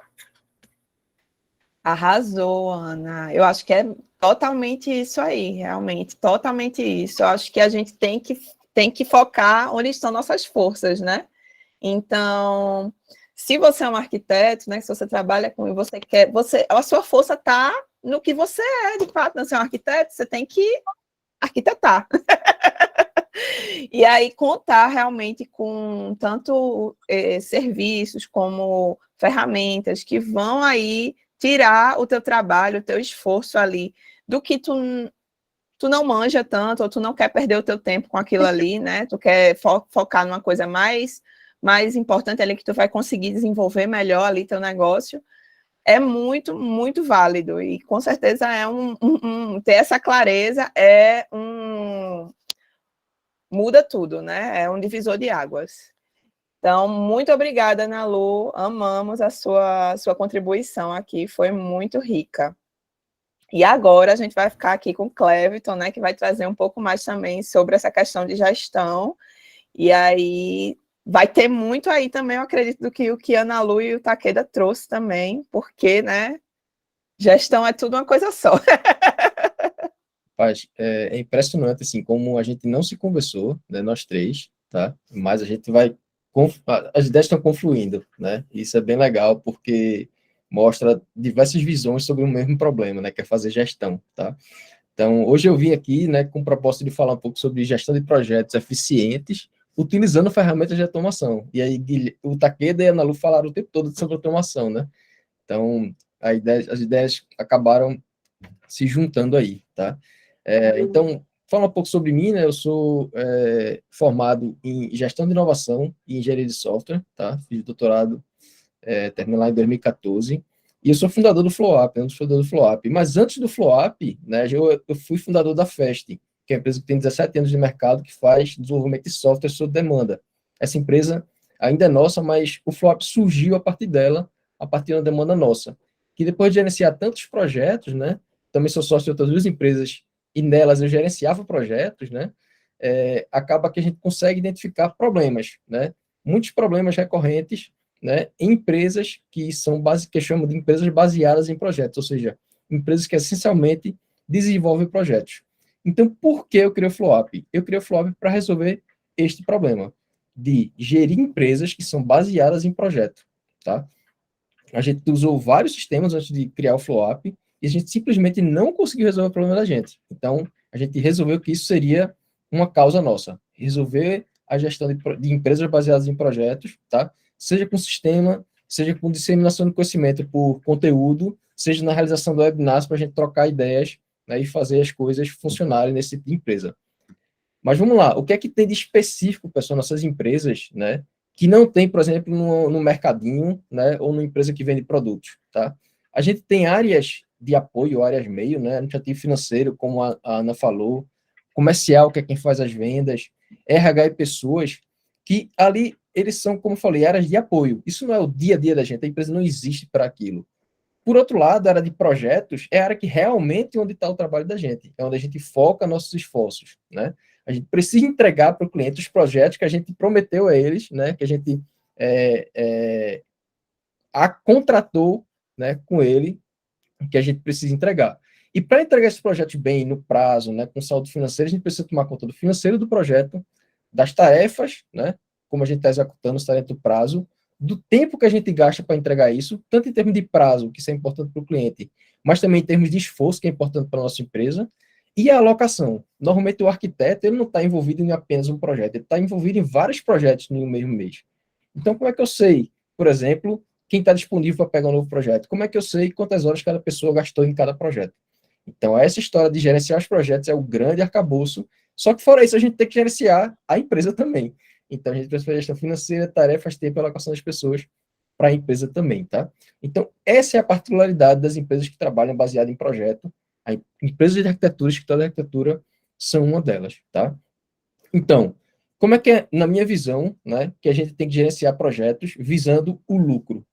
Arrasou, Ana. Eu acho que é totalmente isso aí, realmente, totalmente isso. Eu acho que a gente tem que focar onde estão nossas forças, né? Então, se você é um arquiteto, né, se você trabalha com e você quer, a sua força está no que você é, de fato, não ser um arquiteto, você tem que arquitetar. E aí contar realmente com tanto serviços como ferramentas que vão aí tirar o teu trabalho, o teu esforço ali do que tu não manja tanto, ou tu não quer perder o teu tempo com aquilo ali, né? Tu quer focar numa coisa mais importante ali que tu vai conseguir desenvolver melhor ali teu negócio. É muito, muito válido. E com certeza é ter essa clareza muda tudo, né? É um divisor de águas. Então, muito obrigada, Ana Lu. Amamos a sua contribuição aqui, foi muito rica. E agora a gente vai ficar aqui com o Cleviton, né, que vai trazer um pouco mais também sobre essa questão de gestão. E aí vai ter muito aí também, eu acredito, do que o que a Ana Lu e o Takeda trouxe também, porque, né, gestão é tudo uma coisa só.
Rapaz, é impressionante, assim, como a gente não se conversou, né, nós três, tá? Mas a gente vai... As ideias estão confluindo, né? Isso é bem legal, porque mostra diversas visões sobre o mesmo problema, né? Que é fazer gestão, tá? Então, hoje eu vim aqui, né, com o propósito de falar um pouco sobre gestão de projetos eficientes, utilizando ferramentas de automação. E aí, o Takeda e a Ana Lu falaram o tempo todo sobre automação, né? Então, as ideias acabaram se juntando aí, tá? Então, fala um pouco sobre mim, né? Eu sou formado em gestão de inovação e engenharia de software, tá? Fiz doutorado, terminei lá em 2014, e eu sou fundador do FlowUp, um dos fundadores do FlowUp. Mas antes do FlowUp, né, eu fui fundador da Fast, que é uma empresa que tem 17 anos de mercado, que faz desenvolvimento de software sob demanda. Essa empresa ainda é nossa, mas o FlowUp surgiu a partir dela, a partir de uma demanda nossa. Que depois de gerenciar tantos projetos, né, também sou sócio de outras duas empresas, e nelas eu gerenciava projetos, né, acaba que a gente consegue identificar problemas, né, muitos problemas recorrentes, né, em empresas que chamam de empresas baseadas em projetos, ou seja, empresas que essencialmente desenvolvem projetos. Então, por que eu criei o FlowUp? Eu criei o FlowUp para resolver este problema de gerir empresas que são baseadas em projeto, tá? A gente usou vários sistemas antes de criar o FlowUp e a gente simplesmente não conseguiu resolver o problema da gente. Então, a gente resolveu que isso seria uma causa nossa, resolver a gestão de empresas baseadas em projetos, tá? Seja com sistema, seja com disseminação de conhecimento por conteúdo, seja na realização do webinars para a gente trocar ideias, né, e fazer as coisas funcionarem nesse tipo de empresa. Mas vamos lá, o que é que tem de específico, pessoal, nessas empresas, né, que não tem, por exemplo, no mercadinho, né, ou numa empresa que vende produtos, tá? A gente tem áreas de apoio, áreas meio, né, administrativo financeiro, como a Ana falou, comercial, que é quem faz as vendas, RH e pessoas, que ali eles são, como eu falei, áreas de apoio. Isso não é o dia a dia da gente, a empresa não existe para aquilo. Por outro lado, a área de projetos é a área que realmente é onde está o trabalho da gente, é onde a gente foca nossos esforços, né? A gente precisa entregar para o cliente os projetos que a gente prometeu a eles, né? Que a gente contratou, né, com ele, que a gente precisa entregar. E para entregar esses projetos bem, no prazo, né, com saldo financeiro, a gente precisa tomar conta do financeiro do projeto, das tarefas, né, como a gente está executando, está dentro do prazo, do tempo que a gente gasta para entregar isso, tanto em termos de prazo, que isso é importante para o cliente, mas também em termos de esforço, que é importante para a nossa empresa, e a alocação. Normalmente o arquiteto ele não está envolvido em apenas um projeto, ele está envolvido em vários projetos no mesmo mês. Então, como é que eu sei, por exemplo, quem está disponível para pegar um novo projeto? Como é que eu sei quantas horas cada pessoa gastou em cada projeto? Então, essa história de gerenciar os projetos é o grande arcabouço, só que fora isso, a gente tem que gerenciar a empresa também. Então, a gente precisa fazer gestão financeira, tarefas, tempo e alocação das pessoas para a empresa também, tá? Então, essa é a particularidade das empresas que trabalham baseado em projeto. As empresas de arquitetura, escritório de arquitetura, são uma delas, tá? Então, como é que é, na minha visão, né, que a gente tem que gerenciar projetos visando o lucro?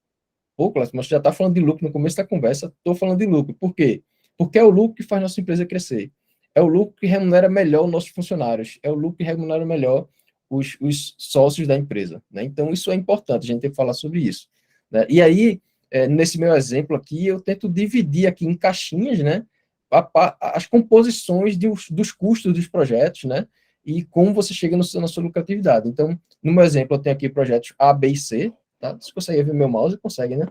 Pô, Clássico, mas você já está falando de lucro no começo da conversa, estou falando de lucro. Por quê? Porque é o lucro que faz nossa empresa crescer. É o lucro que remunera melhor os nossos funcionários. É o lucro que remunera melhor os sócios da empresa, né? Então, isso é importante, a gente tem que falar sobre isso, né? E aí, nesse meu exemplo aqui, eu tento dividir aqui em caixinhas, né, as composições dos custos dos projetos, né, e como você chega na sua lucratividade. Então, no meu exemplo, eu tenho aqui projetos A, B e C, tá? Se consegue ver meu mouse, consegue, né?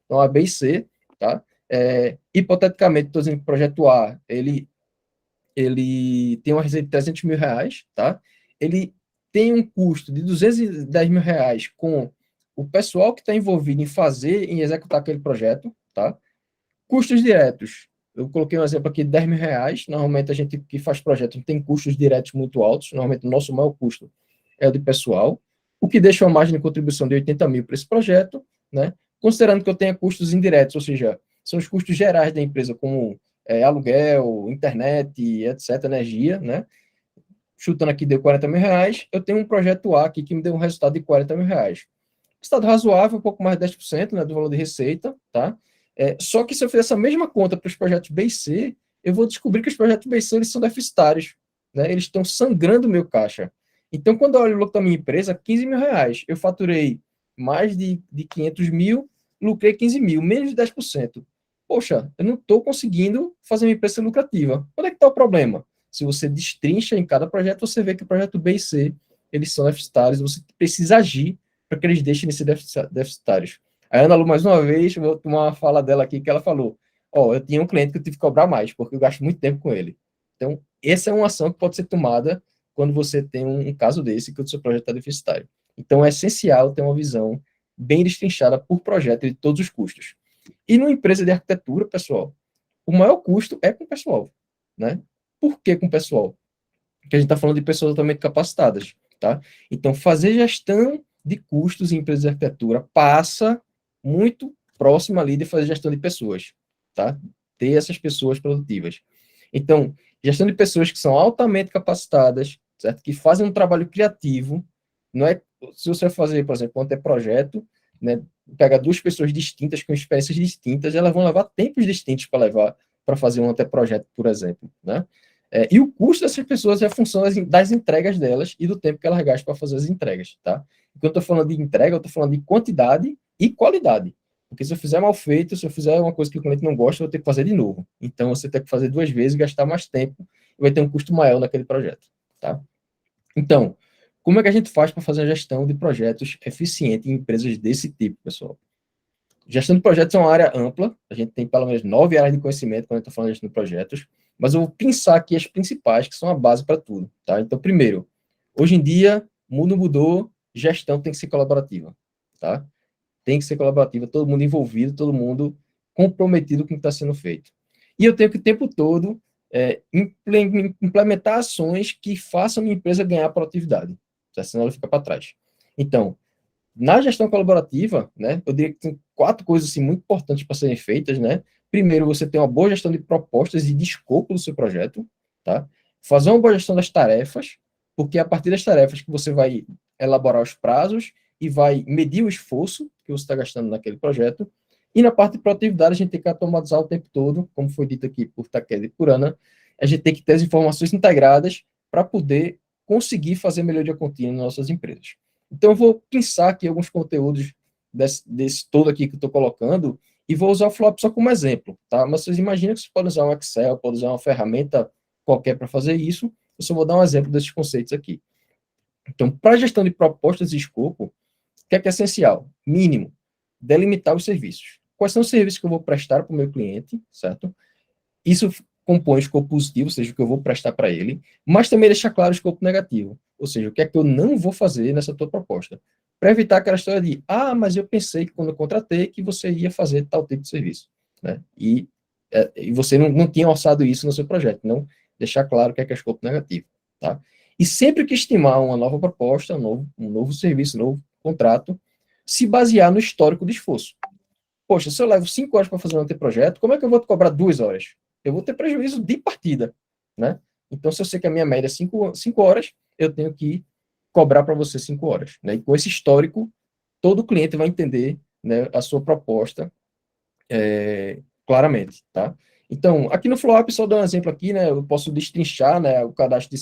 Então, A, B e C, tá? Hipoteticamente, estou dizendo que o projeto A, ele tem uma receita de 300 mil reais, tá? Ele tem um custo de 210 mil reais com o pessoal que está envolvido em fazer, em executar aquele projeto, tá? Custos diretos, eu coloquei um exemplo aqui de 10 mil reais, normalmente a gente que faz projeto tem custos diretos muito altos, normalmente o nosso maior custo é o de pessoal, o que deixa uma margem de contribuição de 80 mil para esse projeto, né? Considerando que eu tenha custos indiretos, ou seja, são os custos gerais da empresa, como aluguel, internet, etc., energia, né? Chutando aqui deu 40 mil reais, eu tenho um projeto A aqui que me deu um resultado de 40 mil reais. Resultado razoável, um pouco mais de 10%, né, do valor de receita, tá? Só que se eu fizer essa mesma conta para os projetos B e C, eu vou descobrir que os projetos B e C eles são deficitários, né? Eles estão sangrando o meu caixa. Então, quando eu olho o lucro da minha empresa, 15 mil reais, eu faturei mais de 500 mil, lucrei 15 mil, menos de 10%. poxa, eu não estou conseguindo fazer minha empresa ser lucrativa. Onde é que está o problema? Se você destrincha em cada projeto, você vê que o projeto B e C, eles são deficitários, você precisa agir para que eles deixem de ser deficitários. A Ana Lu, mais uma vez, vou tomar uma fala dela aqui, que ela falou, eu tinha um cliente que eu tive que cobrar mais, porque eu gasto muito tempo com ele. Então, essa é uma ação que pode ser tomada quando você tem um caso desse, que o seu projeto está deficitário. Então, é essencial ter uma visão bem destrinchada por projeto de todos os custos. E numa empresa de arquitetura, pessoal, o maior custo é com o pessoal, né? Por que com o pessoal? Porque a gente está falando de pessoas altamente capacitadas, tá? Então, fazer gestão de custos em empresas de arquitetura passa muito próximo ali de fazer gestão de pessoas, tá? Ter essas pessoas produtivas. Então, gestão de pessoas que são altamente capacitadas, certo? Que fazem um trabalho criativo, não é? Se você fazer, por exemplo, um anteprojeto, né? Pega duas pessoas distintas, com experiências distintas, elas vão levar tempos distintos para fazer um anteprojeto, por exemplo, né? E o custo dessas pessoas é a função das entregas delas e do tempo que elas gastam para fazer as entregas, tá? Quando eu estou falando de entrega, eu estou falando de quantidade e qualidade. Porque se eu fizer mal feito, se eu fizer uma coisa que o cliente não gosta, eu vou ter que fazer de novo. Então, você tem que fazer 2 vezes, gastar mais tempo, e vai ter um custo maior naquele projeto, tá? Então, como é que a gente faz para fazer a gestão de projetos eficiente em empresas desse tipo, pessoal? Gestão de projetos é uma área ampla, a gente tem pelo menos 9 áreas de conhecimento quando a gente está falando de gestão de projetos, mas eu vou pensar aqui as principais, que são a base para tudo, tá? Então, primeiro, hoje em dia, o mundo mudou, gestão tem que ser colaborativa, tá? Tem que ser colaborativa, todo mundo envolvido, todo mundo comprometido com o que está sendo feito. E eu tenho que o tempo todo implementar ações que façam a minha empresa ganhar produtividade, senão ela fica para trás. Então, na gestão colaborativa, né, eu diria que tem 4 coisas assim, muito importantes para serem feitas, né? Primeiro, você tem uma boa gestão de propostas e de escopo do seu projeto, tá? Fazer uma boa gestão das tarefas, porque é a partir das tarefas que você vai elaborar os prazos e vai medir o esforço que você está gastando naquele projeto. E na parte de produtividade, a gente tem que automatizar o tempo todo, como foi dito aqui por Takeda e por Ana, a gente tem que ter as informações integradas para poder conseguir fazer melhoria contínua nas nossas empresas. Então, eu vou pensar aqui alguns conteúdos desse todo aqui que eu estou colocando e vou usar o Flop só como exemplo, tá? Mas vocês imaginam que você pode usar um Excel, pode usar uma ferramenta qualquer para fazer isso. Eu só vou dar um exemplo desses conceitos aqui. Então, para gestão de propostas e escopo, o que é essencial? Mínimo, delimitar os serviços. Quais são os serviços que eu vou prestar para o meu cliente, certo? Isso compõe o escopo positivo, ou seja, o que eu vou prestar para ele, mas também deixar claro o escopo negativo, ou seja, o que é que eu não vou fazer nessa tua proposta, para evitar aquela história de, mas eu pensei que quando eu contratei que você ia fazer tal tipo de serviço, né? E você não tinha orçado isso no seu projeto, não deixar claro o que é escopo negativo, tá? E sempre que estimar uma nova proposta, um novo serviço, um novo contrato, se basear no histórico de esforço. Poxa, se eu levo 5 horas para fazer um anteprojeto, como é que eu vou te cobrar 2 horas? Eu vou ter prejuízo de partida, né? Então, se eu sei que a minha média é 5 horas, eu tenho que cobrar para você 5 horas, né? E com esse histórico, todo cliente vai entender, né, a sua proposta claramente, tá? Então, aqui no Flowup, só dar um exemplo aqui, né? Eu posso destrinchar, né, o cadastro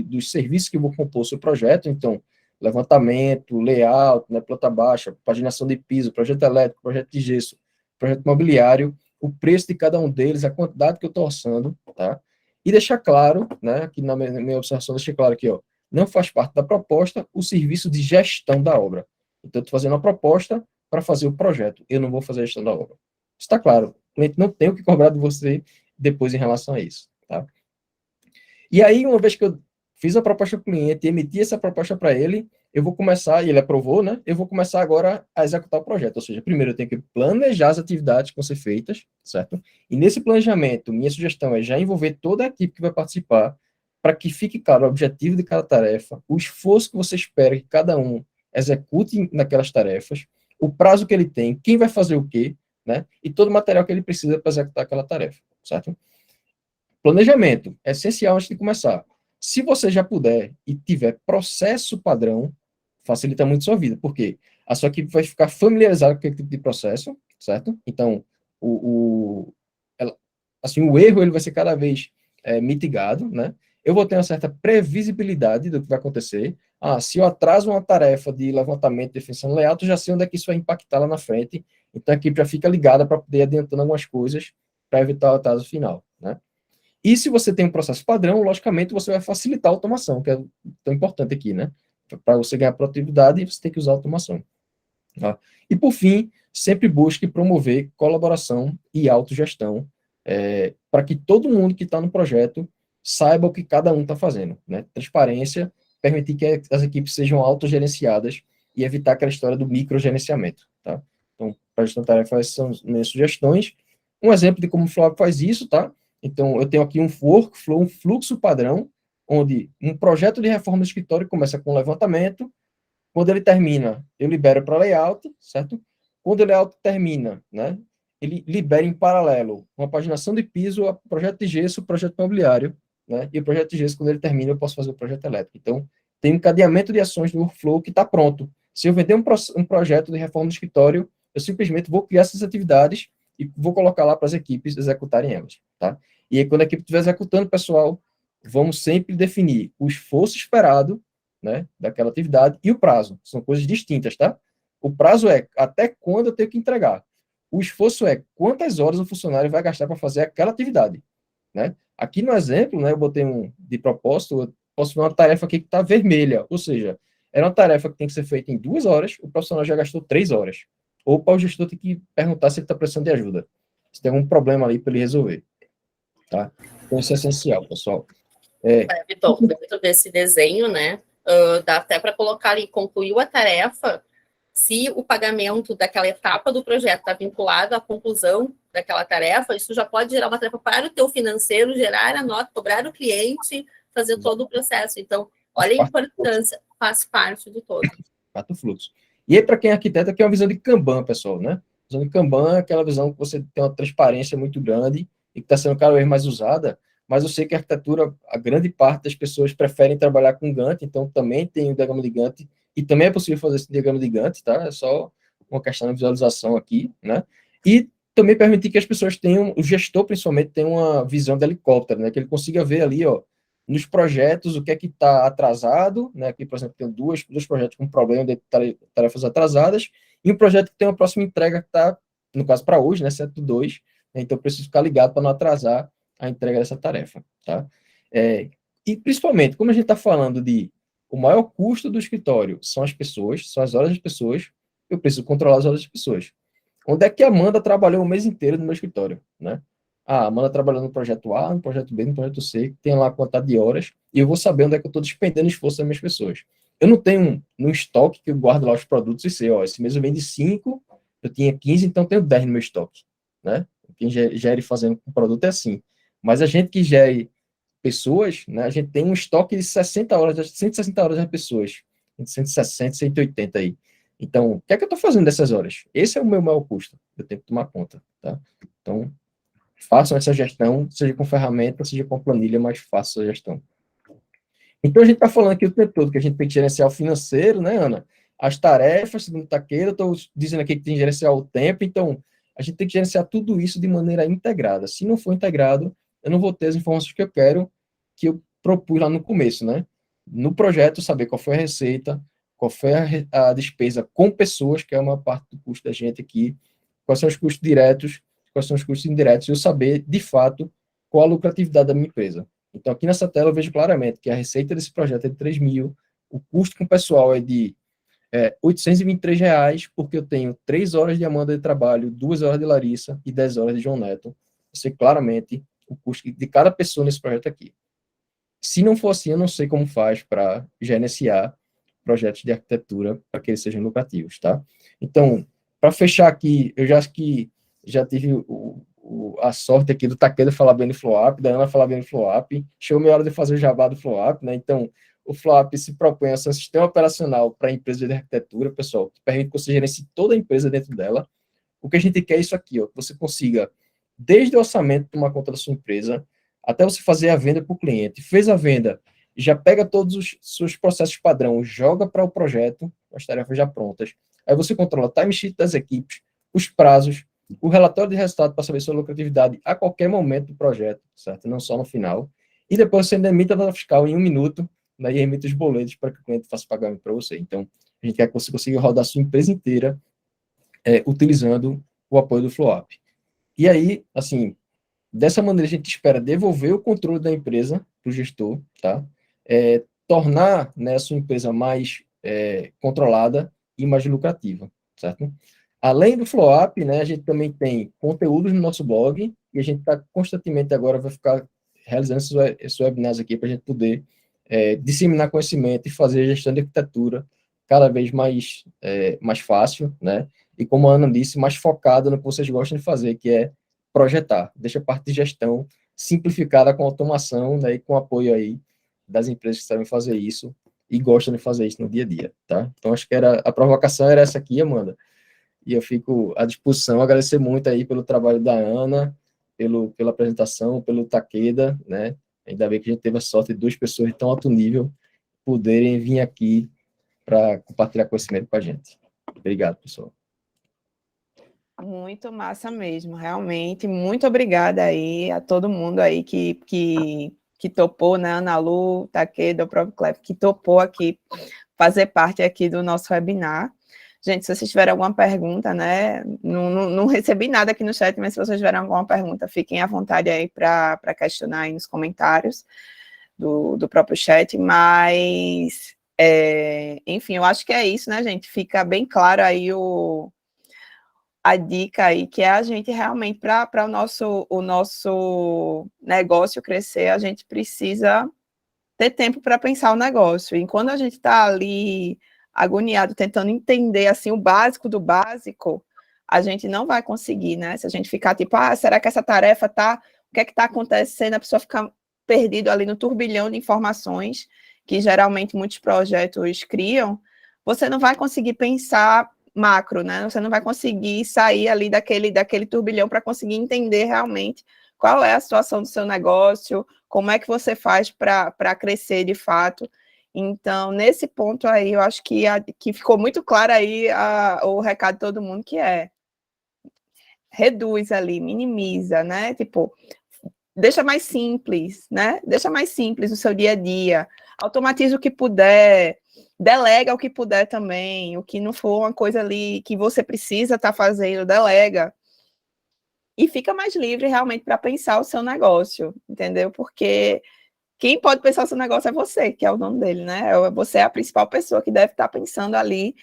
dos serviços que eu vou compor o seu projeto. Então, levantamento, layout, né, planta baixa, paginação de piso, projeto elétrico, projeto de gesso, projeto imobiliário, o preço de cada um deles, a quantidade que eu estou orçando, tá? E deixar claro, né, aqui na minha observação, deixei claro aqui, ó, não faz parte da proposta o serviço de gestão da obra. Então, eu estou fazendo uma proposta para fazer o projeto, eu não vou fazer a gestão da obra. Está claro, o cliente não tem o que cobrar de você depois em relação a isso, tá? E aí, uma vez que eu fiz a proposta para o cliente, emiti essa proposta para ele, eu vou começar, e ele aprovou, né? Eu vou começar agora a executar o projeto. Ou seja, primeiro eu tenho que planejar as atividades que vão ser feitas, certo? E nesse planejamento, minha sugestão é já envolver toda a equipe que vai participar, para que fique claro o objetivo de cada tarefa, o esforço que você espera que cada um execute naquelas tarefas, o prazo que ele tem, quem vai fazer o quê, né? E todo o material que ele precisa para executar aquela tarefa, certo? Planejamento é essencial antes de começar. Se você já puder e tiver processo padrão, facilita muito a sua vida, porque a sua equipe vai ficar familiarizada com aquele tipo de processo, certo? Então, o erro ele vai ser cada vez mitigado, né? Eu vou ter uma certa previsibilidade do que vai acontecer. Se eu atraso uma tarefa de levantamento, definição de layout, eu já sei onde é que isso vai impactar lá na frente, então a equipe já fica ligada para poder ir adiantando algumas coisas para evitar o atraso final, né? E se você tem um processo padrão, logicamente você vai facilitar a automação, que é tão importante aqui, né? Para você ganhar produtividade, você tem que usar a automação. Tá? E, por fim, sempre busque promover colaboração e autogestão, para que todo mundo que está no projeto saiba o que cada um está fazendo, né? Transparência, permitir que as equipes sejam autogerenciadas e evitar aquela história do microgerenciamento, tá? Então, para gestão de tarefas, são minhas sugestões. Um exemplo de como o Flop faz isso, tá? Então, eu tenho aqui um workflow, um fluxo padrão, onde um projeto de reforma do escritório começa com levantamento. Quando ele termina, eu libero para layout, certo? Quando o layout termina, né, ele libera em paralelo uma paginação de piso, o projeto de gesso, o projeto imobiliário, né? E o projeto de gesso, quando ele termina, eu posso fazer o projeto elétrico. Então, tem um encadeamento de ações do workflow que está pronto. Se eu vender um projeto de reforma do escritório, eu simplesmente vou criar essas atividades e vou colocar lá para as equipes executarem elas, tá? E aí, quando a equipe estiver executando, pessoal, vamos sempre definir o esforço esperado, né, daquela atividade e o prazo. São coisas distintas, tá? O prazo é até quando eu tenho que entregar. O esforço é quantas horas o funcionário vai gastar para fazer aquela atividade, né? Aqui no exemplo, né, eu botei de propósito, eu posso ver uma tarefa aqui que está vermelha, ou seja, era uma tarefa que tem que ser feita em 2 horas, o profissional já gastou 3 horas. Ou para o gestor ter que perguntar se ele está precisando de ajuda, se tem algum problema ali para ele resolver, tá? Então isso é essencial, pessoal.
Vitor, dentro desse desenho, né, dá até para colocar ali, concluiu a tarefa, se o pagamento daquela etapa do projeto está vinculado à conclusão daquela tarefa, isso já pode gerar uma tarefa para o teu financeiro, gerar a nota, cobrar o cliente, fazer todo o processo. Então, olha a importância, faz parte de todo.
Parte do fluxo. E aí, para quem é arquiteto, aqui é uma visão de Kanban, pessoal, né? A visão de Kanban é aquela visão que você tem uma transparência muito grande e que está sendo cada vez mais usada, mas eu sei que a arquitetura, a grande parte das pessoas preferem trabalhar com Gantt, então também tem o diagrama de Gantt, e também é possível fazer esse diagrama de Gantt, tá? É só uma questão de visualização aqui, né? E também permitir que as pessoas tenham, o gestor principalmente, tenha uma visão de helicóptero, né? Que ele consiga ver ali, ó, nos projetos, o que é que está atrasado, né? Aqui, por exemplo, tem dois projetos com problema de tarefas atrasadas, e um projeto que tem uma próxima entrega que está, no caso, para hoje, né? 7/2, né? Então, eu preciso ficar ligado para não atrasar a entrega dessa tarefa, tá? E, principalmente, como a gente está falando de o maior custo do escritório são as pessoas, são as horas das pessoas, eu preciso controlar as horas das pessoas. Onde é que a Amanda trabalhou o mês inteiro no meu escritório, né? A Amanda trabalhou no projeto A, no projeto B, no projeto C, tem lá a quantidade de horas, e eu vou saber onde é que eu estou despendendo esforço das minhas pessoas. Eu não tenho no estoque que eu guardo lá os produtos e sei, ó, esse mês eu vendi 5, eu tinha 15, então eu tenho 10 no meu estoque, né? Quem gere fazendo com produto é assim. Mas a gente que gere pessoas, né, a gente tem um estoque de 60 horas, 160 horas das pessoas, 160, 180 aí. Então, o que é que eu estou fazendo dessas horas? Esse é o meu maior custo, eu tenho que tomar conta, tá? Então, façam essa gestão, seja com ferramenta, seja com planilha, mas façam essa gestão. Então, a gente está falando aqui o tempo todo que a gente tem que gerenciar o financeiro, né, Ana? As tarefas, segundo Taqueira, eu estou dizendo aqui que tem que gerenciar o tempo, então, a gente tem que gerenciar tudo isso de maneira integrada. Se não for integrado, eu não vou ter as informações que eu quero, que eu propus lá no começo, né? No projeto, saber qual foi a receita, qual foi a despesa com pessoas, que é uma parte do custo da gente aqui, quais são os custos diretos, quais são os custos indiretos, e eu saber, de fato, qual a lucratividade da minha empresa. Então, aqui nessa tela eu vejo claramente que a receita desse projeto é de 3 mil, o custo com o pessoal é de R$823, porque eu tenho 3 horas de Amanda de trabalho, 2 horas de Larissa e 10 horas de João Neto. Eu sei claramente o custo de cada pessoa nesse projeto aqui. Se não for assim, eu não sei como faz para gerenciar projetos de arquitetura para que eles sejam lucrativos, tá? Então, para fechar aqui, eu já acho que já tive a sorte aqui do Taqueda falar bem do FlowUp, da Ana falar bem do FlowUp, chegou minha hora de fazer o jabá do FlowUp, né? Então, o FlowUp se propõe a ser um sistema operacional para a empresa de arquitetura, pessoal, que permite que você gerencie toda a empresa dentro dela. O que a gente quer é isso aqui, ó, que você consiga, desde o orçamento, tomar conta da sua empresa, até você fazer a venda para o cliente. Fez a venda, já pega todos os seus processos padrão, joga para o projeto, as tarefas já prontas. Aí você controla o timesheet das equipes, os prazos, o relatório de resultado para saber sua lucratividade a qualquer momento do projeto, certo? Não só no final. E depois você demite a nota fiscal em 1 minuto, né, e remeta os boletos para que o cliente faça pagamento para você. Então, a gente quer que você consiga rodar a sua empresa inteira utilizando o apoio do FlowUp. E aí, assim, dessa maneira a gente espera devolver o controle da empresa para o gestor, tá? Tornar, né, a sua empresa mais controlada e mais lucrativa, certo? Além do FlowUp, né, a gente também tem conteúdos no nosso blog e a gente está constantemente agora vai ficar realizando esses webinars aqui para a gente poder disseminar conhecimento e fazer a gestão de arquitetura cada vez mais fácil, né? E como a Ana disse, mais focada no que vocês gostam de fazer, que é projetar. Deixa a parte de gestão simplificada com automação, né, e com apoio aí das empresas que sabem fazer isso e gostam de fazer isso no dia a dia, tá? Então, acho que a provocação era essa aqui, Amanda, e eu fico à disposição, agradecer muito aí pelo trabalho da Ana, pela apresentação, pelo Takeda, né? Ainda bem que a gente teve a sorte de 2 pessoas de tão alto nível poderem vir aqui para compartilhar conhecimento com a gente. Obrigado, pessoal.
Muito massa mesmo, realmente. Muito obrigada aí a todo mundo aí que topou, né? Ana Lu, Takeda, o próprio Cleber, que topou aqui fazer parte aqui do nosso webinar. Gente, se vocês tiverem alguma pergunta, né? Não recebi nada aqui no chat, mas se vocês tiverem alguma pergunta, fiquem à vontade aí para questionar aí nos comentários do próprio chat. Mas, enfim, eu acho que é isso, né, gente? Fica bem claro aí a dica aí, que é a gente realmente, para o nosso negócio crescer, a gente precisa ter tempo para pensar o negócio. E quando a gente está ali agoniado, tentando entender assim o básico do básico, a gente não vai conseguir, né? Se a gente ficar tipo, será que essa tarefa tá... O que é que está acontecendo? A pessoa fica perdido ali no turbilhão de informações que geralmente muitos projetos criam, você não vai conseguir pensar macro, né? Você não vai conseguir sair ali daquele turbilhão para conseguir entender realmente qual é a situação do seu negócio, como é que você faz para crescer de fato. Então, nesse ponto aí, eu acho que ficou muito claro aí o recado de todo mundo, que é reduz ali, minimiza, né? Tipo, deixa mais simples, né? Deixa mais simples o seu dia a dia, automatiza o que puder, delega o que puder também, o que não for uma coisa ali que você precisa estar fazendo, delega. E fica mais livre realmente para pensar o seu negócio, entendeu? Porque quem pode pensar o seu negócio é você, que é o dono dele, né? Você é a principal pessoa que deve estar pensando ali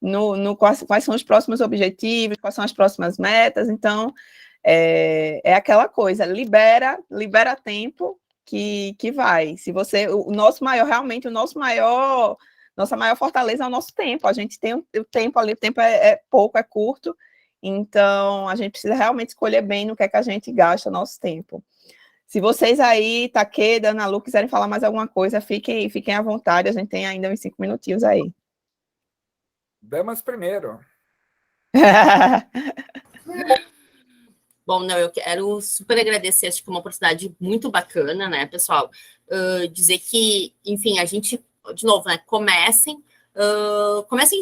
no quais são os próximos objetivos, quais são as próximas metas. Então, é aquela coisa, libera tempo que vai. Se você, nossa maior fortaleza é o nosso tempo. A gente tem o tempo ali, o tempo é pouco, é curto. Então, a gente precisa realmente escolher bem no que é que a gente gasta o nosso tempo. Se vocês aí, Takeda, Ana Lu, quiserem falar mais alguma coisa, fiquem à vontade, a gente tem ainda uns 5 minutinhos aí.
Damas primeiro.
Bom, não, eu quero super agradecer, acho que é uma oportunidade muito bacana, né, pessoal? Dizer que, enfim, a gente, de novo, né, comecem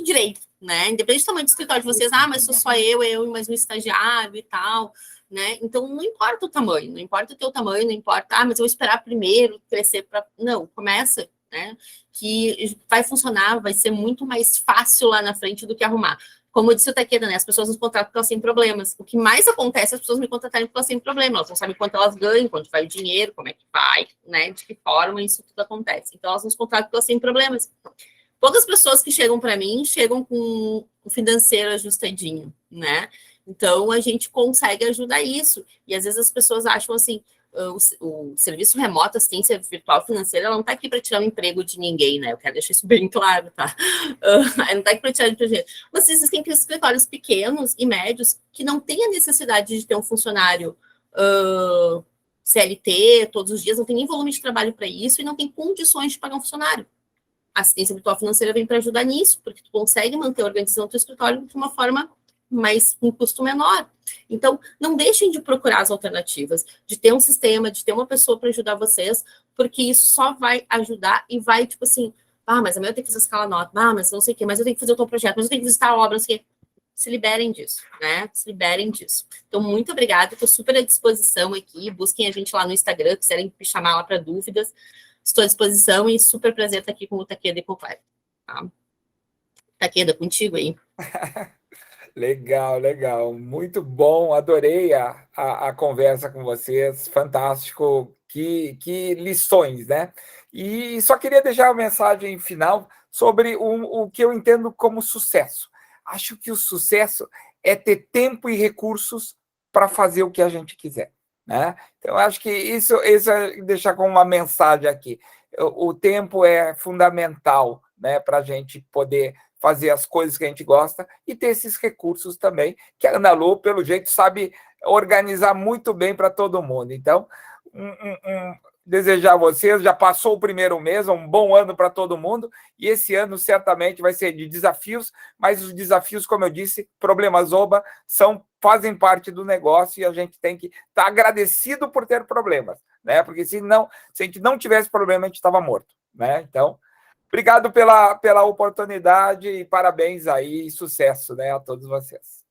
direito, né? Independente do tamanho do escritório de vocês, mas sou só eu e mais um estagiário e tal, né? Então, não importa o tamanho, não importa o teu tamanho, não importa, mas eu vou esperar primeiro crescer para... Não, começa, né? Que vai funcionar, vai ser muito mais fácil lá na frente do que arrumar. Como eu disse o Takeda, né? As pessoas nos contratam porque elas têm problemas. O que mais acontece é as pessoas me contratarem porque elas têm problema. Elas não sabem quanto elas ganham, quanto vai o dinheiro, como é que vai, né? De que forma isso tudo acontece. Então, elas nos contratam porque elas têm problemas. Poucas pessoas que chegam para mim chegam com o financeiro ajustadinho, né? Então, a gente consegue ajudar isso. E, às vezes, as pessoas acham assim, o serviço remoto, assistência virtual financeira, ela não está aqui para tirar o emprego de ninguém, né? Eu quero deixar isso bem claro, tá? Ela não está aqui para tirar o emprego. Mas existem escritórios pequenos e médios que não têm a necessidade de ter um funcionário CLT todos os dias, não tem nem volume de trabalho para isso e não tem condições de pagar um funcionário. A assistência virtual financeira vem para ajudar nisso, porque tu consegue manter a organização do teu escritório de uma forma mais com um custo menor. Então, não deixem de procurar as alternativas, de ter um sistema, de ter uma pessoa para ajudar vocês, porque isso só vai ajudar e vai, tipo assim, mas amanhã eu tenho que fazer escala nota, mas não sei o quê, mas eu tenho que fazer o teu projeto, mas eu tenho que visitar a obra, não sei o quê. Se liberem disso, né? Se liberem disso. Então, muito obrigada, estou super à disposição aqui, busquem a gente lá no Instagram, quiserem me chamar lá para dúvidas. estou à disposição e super prazer estar aqui com o Takeda e com o Kleber. Tá? Takeda, contigo aí.
Legal, legal. Muito bom. Adorei a conversa com vocês. Fantástico. Que lições, né? E só queria deixar uma mensagem final sobre o que eu entendo como sucesso. Acho que o sucesso é ter tempo e recursos para fazer o que a gente quiser, né? Então, acho que isso é deixar como uma mensagem aqui. O tempo é fundamental, né, para a gente poder fazer as coisas que a gente gosta e ter esses recursos também, que a Ana Lu, pelo jeito, sabe organizar muito bem para todo mundo. Então, desejar a vocês, já passou o primeiro mês, um bom ano para todo mundo, e esse ano certamente vai ser de desafios, mas os desafios, como eu disse, problemas oba, fazem parte do negócio e a gente tem que estar agradecido por ter problemas, né? Porque se a gente não tivesse problema, a gente estava morto, né? Então, obrigado pela oportunidade e parabéns aí, e sucesso, né, a todos vocês.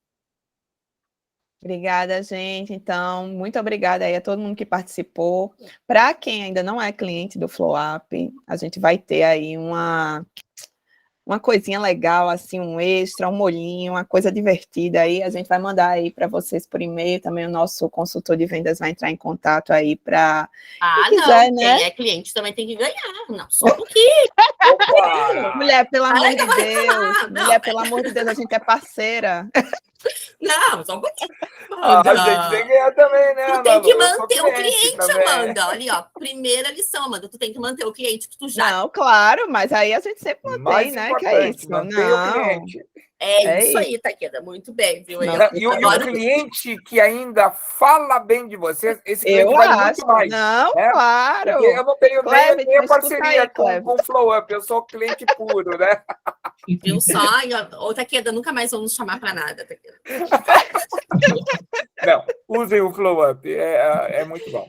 Obrigada, gente. Então, muito obrigada aí a todo mundo que participou. Para quem ainda não é cliente do FlowUp, a gente vai ter aí uma coisinha legal, assim, um extra, um molhinho, uma coisa divertida aí. A gente vai mandar aí para vocês por e-mail. Também o nosso consultor de vendas vai entrar em contato aí para quem quiser,
não,
né?
quem é cliente também tem que ganhar. Não, só um pouquinho.
Mulher, pelo amor de
Deus.
Mulher, pelo amor de Deus, a gente é parceira.
Não, só um pouquinho.
A gente tem que ganhar também, né,
Tu tem que
Ana Lu?
manter o cliente,
também.
Amanda. Olha, ó, primeira lição, Amanda. Tu tem que manter o cliente que tu já...
Não, claro, mas aí a gente sempre mantém,
Mais
né?
importante,
Que é isso.
manter o cliente.
É isso aí, Takeda. Muito bem, viu?
Não,
E o cliente que ainda fala bem de vocês, esse cliente vale muito mais.
Não,
né?
claro.
Porque eu não tenho
Cleber,
nem a
escuta
parceria
aí, Cleber.
com o FlowUp, eu sou cliente puro, né?
Viu só? Ô, Takeda, nunca mais vamos chamar para nada, Takeda.
Não, usem o FlowUp, é muito bom.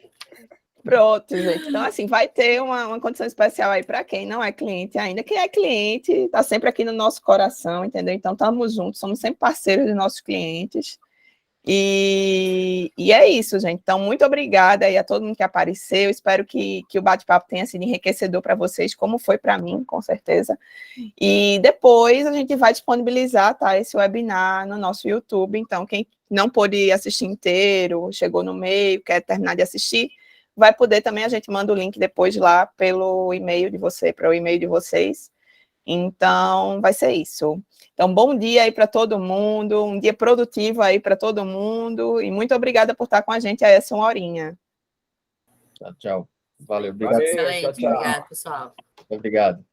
Pronto, gente. Então, assim, vai ter uma condição especial aí para quem não é cliente ainda. Quem é cliente está sempre aqui no nosso coração, entendeu? Então, estamos juntos, somos sempre parceiros dos nossos clientes. E é isso, gente. Então, muito obrigada aí a todo mundo que apareceu. Espero que o bate-papo tenha sido enriquecedor para vocês, como foi para mim, com certeza. E depois a gente vai disponibilizar, tá, esse webinar no nosso YouTube. Então, quem não pôde assistir inteiro, chegou no meio, quer terminar de assistir, vai poder também, a gente manda o link depois lá pelo e-mail de você, para o e-mail de vocês. Então, vai ser isso. Então, bom dia aí para todo mundo, um dia produtivo aí para todo mundo, e muito obrigada por estar com a gente a essa 1 horinha.
Tchau, tchau. Valeu, obrigado.
Valeu,
Excelente,
tchau.
obrigado, pessoal.
Obrigado.